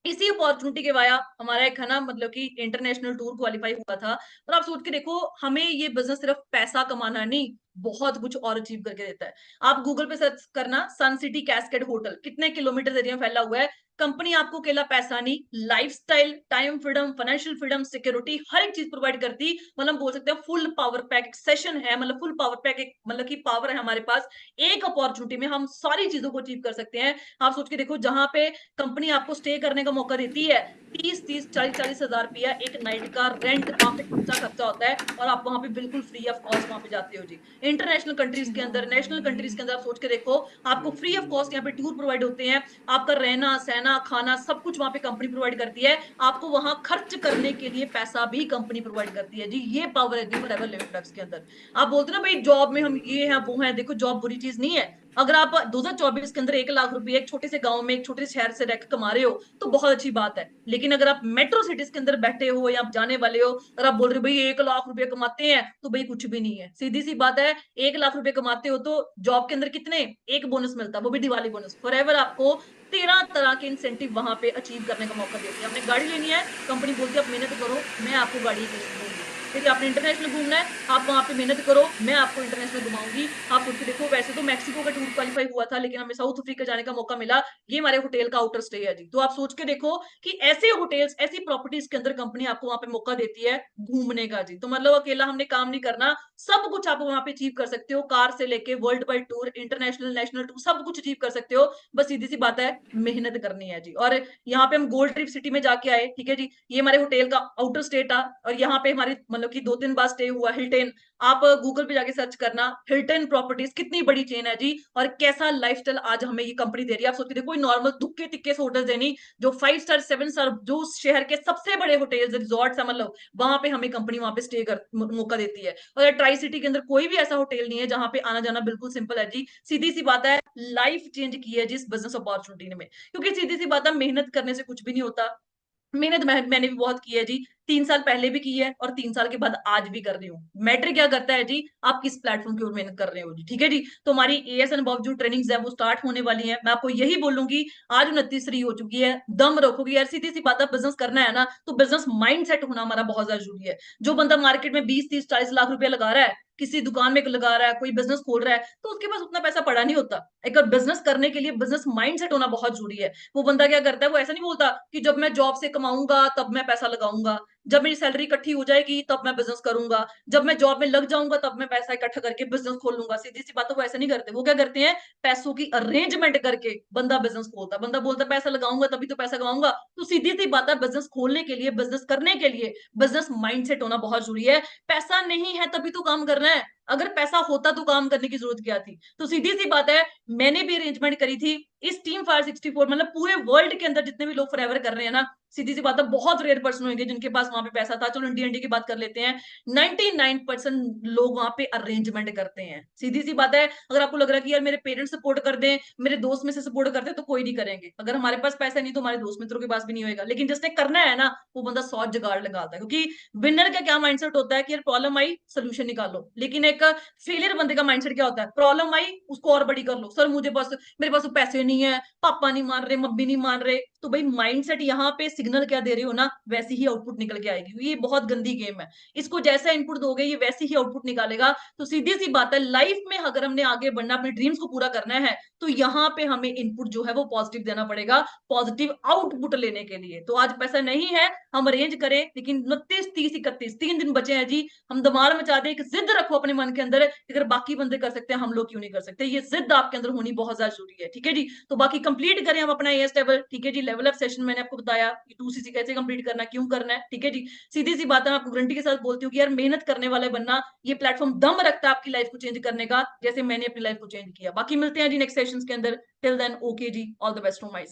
इसी अपॉर्चुनिटी के वाया हमारा एक है ना, मतलब कि इंटरनेशनल टूर क्वालिफाई हुआ था। और आप सोच के देखो, हमें ये बिजनेस सिर्फ पैसा कमाना नहीं, बहुत कुछ और अचीव करके देता है। आप गूगल पे सर्च करना, सन सिटी कैस्केड होटल कितने किलोमीटर एरिया में फैला हुआ है। कंपनी आपको अकेला पैसा नहीं, lifestyle, time freedom, financial freedom, security, हर एक चीज प्रोवाइड करती। मतलब बोल सकते हैं फुल पावर पैक एक सेशन है, मतलब फुल पावर पैक एक मतलब की पावर है हमारे पास। एक अपॉर्चुनिटी में हम सारी चीजों को अचीव कर सकते हैं। आप सोच के देखो, जहां पे कंपनी आपको स्टे करने का मौका देती है, 30-30 40-40 हजार रुपया एक नाइट का रेंट वहां पे खर्चा होता है, और आप वहां पे बिल्कुल फ्री ऑफ कॉस्ट वहां पे जाते हो जी। इंटरनेशनल कंट्रीज के अंदर, नेशनल कंट्रीज के अंदर आप सोच के देखो, आपको फ्री ऑफ कॉस्ट यहाँ पे टूर प्रोवाइड होते हैं। आपका रहना सहना खाना सब कुछ वहां पे कंपनी प्रोवाइड करती है। आपको वहां खर्च करने के लिए पैसा भी कंपनी प्रोवाइड करती है जी। ये पावर है जी फॉरएवर लिविंग ड्रग्स के अंदर। आप बोलते ना भाई जॉब में हम ये हैं वो हैं, देखो जॉब बुरी चीज नहीं है। अगर आप 2024 के अंदर 1 लाख रुपए एक छोटे से गांव में, एक छोटे से शहर से रहकर कमा रहे हो, तो बहुत अच्छी बात है। लेकिन अगर आप मेट्रो सिटीज के अंदर बैठे हो या आप जाने वाले हो, और आप बोल रहे हो भाई 1 लाख रुपए कमाते हैं, तो भाई कुछ भी नहीं है। सीधी सी बात है, 1 लाख रुपए कमाते हो तो जॉब के अंदर कितने, एक बोनस मिलता है, वो भी दिवाली बोनस। फॉरएवर आपको 13 तरह के इंसेंटिव वहां पे अचीव करने का मौका देती है। आपने गाड़ी लेनी है, कंपनी बोलती है आप मेहनत करो, मैं आपको गाड़ी दूंगी। फिर आपने इंटरनेशनल घूमना है, आप वहां पे मेहनत करो, मैं आपको इंटरनेशनल घुमाऊंगी। आप सोच के देखो, वैसे तो मैक्सिको का टूर क्वालिफाई हुआ था, लेकिन हमें साउथ अफ्रीका जाने का मौका मिला। ये हमारे होटल का आउटर स्टे है जी। तो आप सोच के देखो कि ऐसे होटल्स, ऐसी प्रॉपर्टीज के अंदर कंपनी आपको वहां पे मौका देती है घूमने का जी। तो मतलब अकेला हमने काम नहीं करना, सब कुछ आप वहां पे अचीव कर सकते हो। कार से लेके world wide tour, international national tour, सब कुछ अचीव कर सकते हो। बस सीधी सी बात है, मेहनत करनी है जी। और यहाँ पे हम गोल्ड ट्रिप सिटी में जाके आए, ठीक है जी, ये हमारे होटल का आउटर स्टे था। और यहाँ पे हमारी मतलब कि 2-3 बार स्टे हुआ हिल्टन। आप गूगल पे जाके सर्च करना, हिल्टन प्रॉपर्टीज कितनी बड़ी चेन है जी, और कैसा लाइफस्टाइल आज हमें ये कंपनी दे रही है। आप सोचिए, कोई नॉर्मल दुक्के तिक्के से होटल देनी, जो 5 स्टार 7 स्टार, जो शहर के सबसे बड़े होटल रिजॉर्ट है, मतलब वहां पे हमें कंपनी वहां पे स्टे कर मौका देती है। और ट्राई सिटी के अंदर कोई भी ऐसा होटल नहीं है जहां पे आना जाना बिल्कुल सिंपल है जी। सीधी सी बात है, लाइफ चेंज की है जिस बिजनेस अपॉर्चुनिटी में। क्योंकि सीधी सी बात है, मेहनत करने से कुछ भी नहीं होता। मेहनत मैंने भी बहुत की है जी, 3 साल पहले भी की है, और 3 साल के बाद आज भी कर रही हूँ। मैटर क्या करता है जी, आप किस प्लेटफॉर्म की ओर मेहनत कर रहे हो जी। ठीक है जी, तो हमारी एएस एंड बॉब जो ट्रेनिंग्स है वो स्टार्ट होने वाली है। मैं आपको यही बोलूंगी, आज 29 हो चुकी है, दम रखोगी यार। सीधी सी बात है, बिजनेस करना है ना, तो बिजनेस माइंड सेट होना हमारा बहुत ज्यादा जरूरी है। जो बंदा मार्केट में 20-30-40 लाख रुपया लगा रहा है, किसी दुकान में लगा रहा है, कोई बिजनेस खोल रहा है, तो उसके पास उतना पैसा पड़ा नहीं होता। एक बिजनेस करने के लिए बिजनेस माइंड सेट होना बहुत जरूरी है। वो बंदा क्या करता है, वो ऐसा नहीं बोलता कि जब मैं जॉब से कमाऊंगा तब मैं पैसा लगाऊंगा, जब मेरी सैलरी इकट्ठी हो जाएगी तब मैं बिजनेस करूंगा, जब मैं जॉब में लग जाऊंगा तब मैं पैसा इकट्ठा करके बिजनेस खोल लूंगा। सीधी सी बात है, वो ऐसा नहीं करते। वो क्या करते हैं, पैसों की अरेंजमेंट करके बंदा बिजनेस खोलता है। बंदा बोलता है पैसा लगाऊंगा तभी तो पैसा कमाऊंगा। तो सीधी सी बात है, बिजनेस खोलने के लिए, बिजनेस करने के लिए बिजनेस माइंडसेट होना बहुत जरूरी है। पैसा नहीं है तभी तो काम करना है, अगर पैसा होता तो काम करने की जरूरत क्या थी। तो सीधी सी बात है, मैंने भी अरेंजमेंट करी थी इस टीम फायर 64, मतलब पूरे वर्ल्ड के अंदर जितने भी लोग फॉरएवर कर रहे हैं ना, सीधी सी बात है, बहुत रेयर पर्सन होंगे जिनके पास वहां पे पैसा था। चलो इंडिया इंडिया की बात कर लेते हैं, 99% लोग वहां पे अरेंजमेंट करते हैं। सीधी सी बात है, अगर आपको लग रहा है कि यार मेरे पेरेंट्स सपोर्ट कर दें, मेरे दोस्त में से सपोर्ट करते हैं, तो कोई नहीं करेंगे। अगर हमारे पास पैसा नहीं तो हमारे दोस्त मित्रों के पास भी नहीं होगा। लेकिन जिसने करना है ना, वो बंदा 100 जुगाड़ लगाता है। क्योंकि विनर का क्या माइंडसेट होता है कि यार प्रॉब्लम आई सोल्यूशन निकालो। लेकिन एक फेलियर बंदे का माइंडसेट क्या होता है, प्रॉब्लम आई उसको और बड़ी कर लो। सर मुझे बस, मेरे पास तो पैसे नहीं है, पापा नहीं मान रहे, मम्मी नहीं मान रहे। तो भाई माइंडसेट यहाँ पे सिग्नल क्या दे रहे हो ना, वैसी ही आउटपुट निकल के आएगी। ये बहुत गंदी गेम है, इसको जैसा इनपुट दोगे ये वैसी ही आउटपुट निकालेगा। तो सीधी सी बात है, लाइफ में अगर हमने आगे बढ़ना, अपने ड्रीम्स को पूरा करना है, तो यहाँ पे हमें इनपुट जो है वो पॉजिटिव देना पड़ेगा, पॉजिटिव आउटपुट लेने के लिए। तो आज पैसा नहीं है, हम अरेंज करें, लेकिन 29, 30, 31 3 दिन बचे हैं जी, हम धमाल मचा दें। एक जिद रखो अपने मन के अंदर, अगर बाकी बंदे कर सकते हैं हम लोग क्यों नहीं कर सकते, ये जिद आपके अंदर होनी बहुत ज्यादा जरूरी है। ठीक है जी, तो बाकी कंप्लीट करें हम अपना एएस लेवल। ठीक है जी, लेवल अप सेशन मैंने आपको बताया, 2cc कैसे कंप्लीट करना है, क्यों करना है। ठीक है जी, सीधी सी बात है, मैं आपको गारंटी के साथ बोलती हूँ कि यार मेहनत करने वाले बनना, ये प्लेटफॉर्म दम रखता है आपकी लाइफ को चेंज करने का, जैसे मैंने अपनी लाइफ को चेंज किया। बाकी मिलते हैं जी नेक्स्ट सेशंस के अंदर। टिल देन ओके जी, all the best from my side.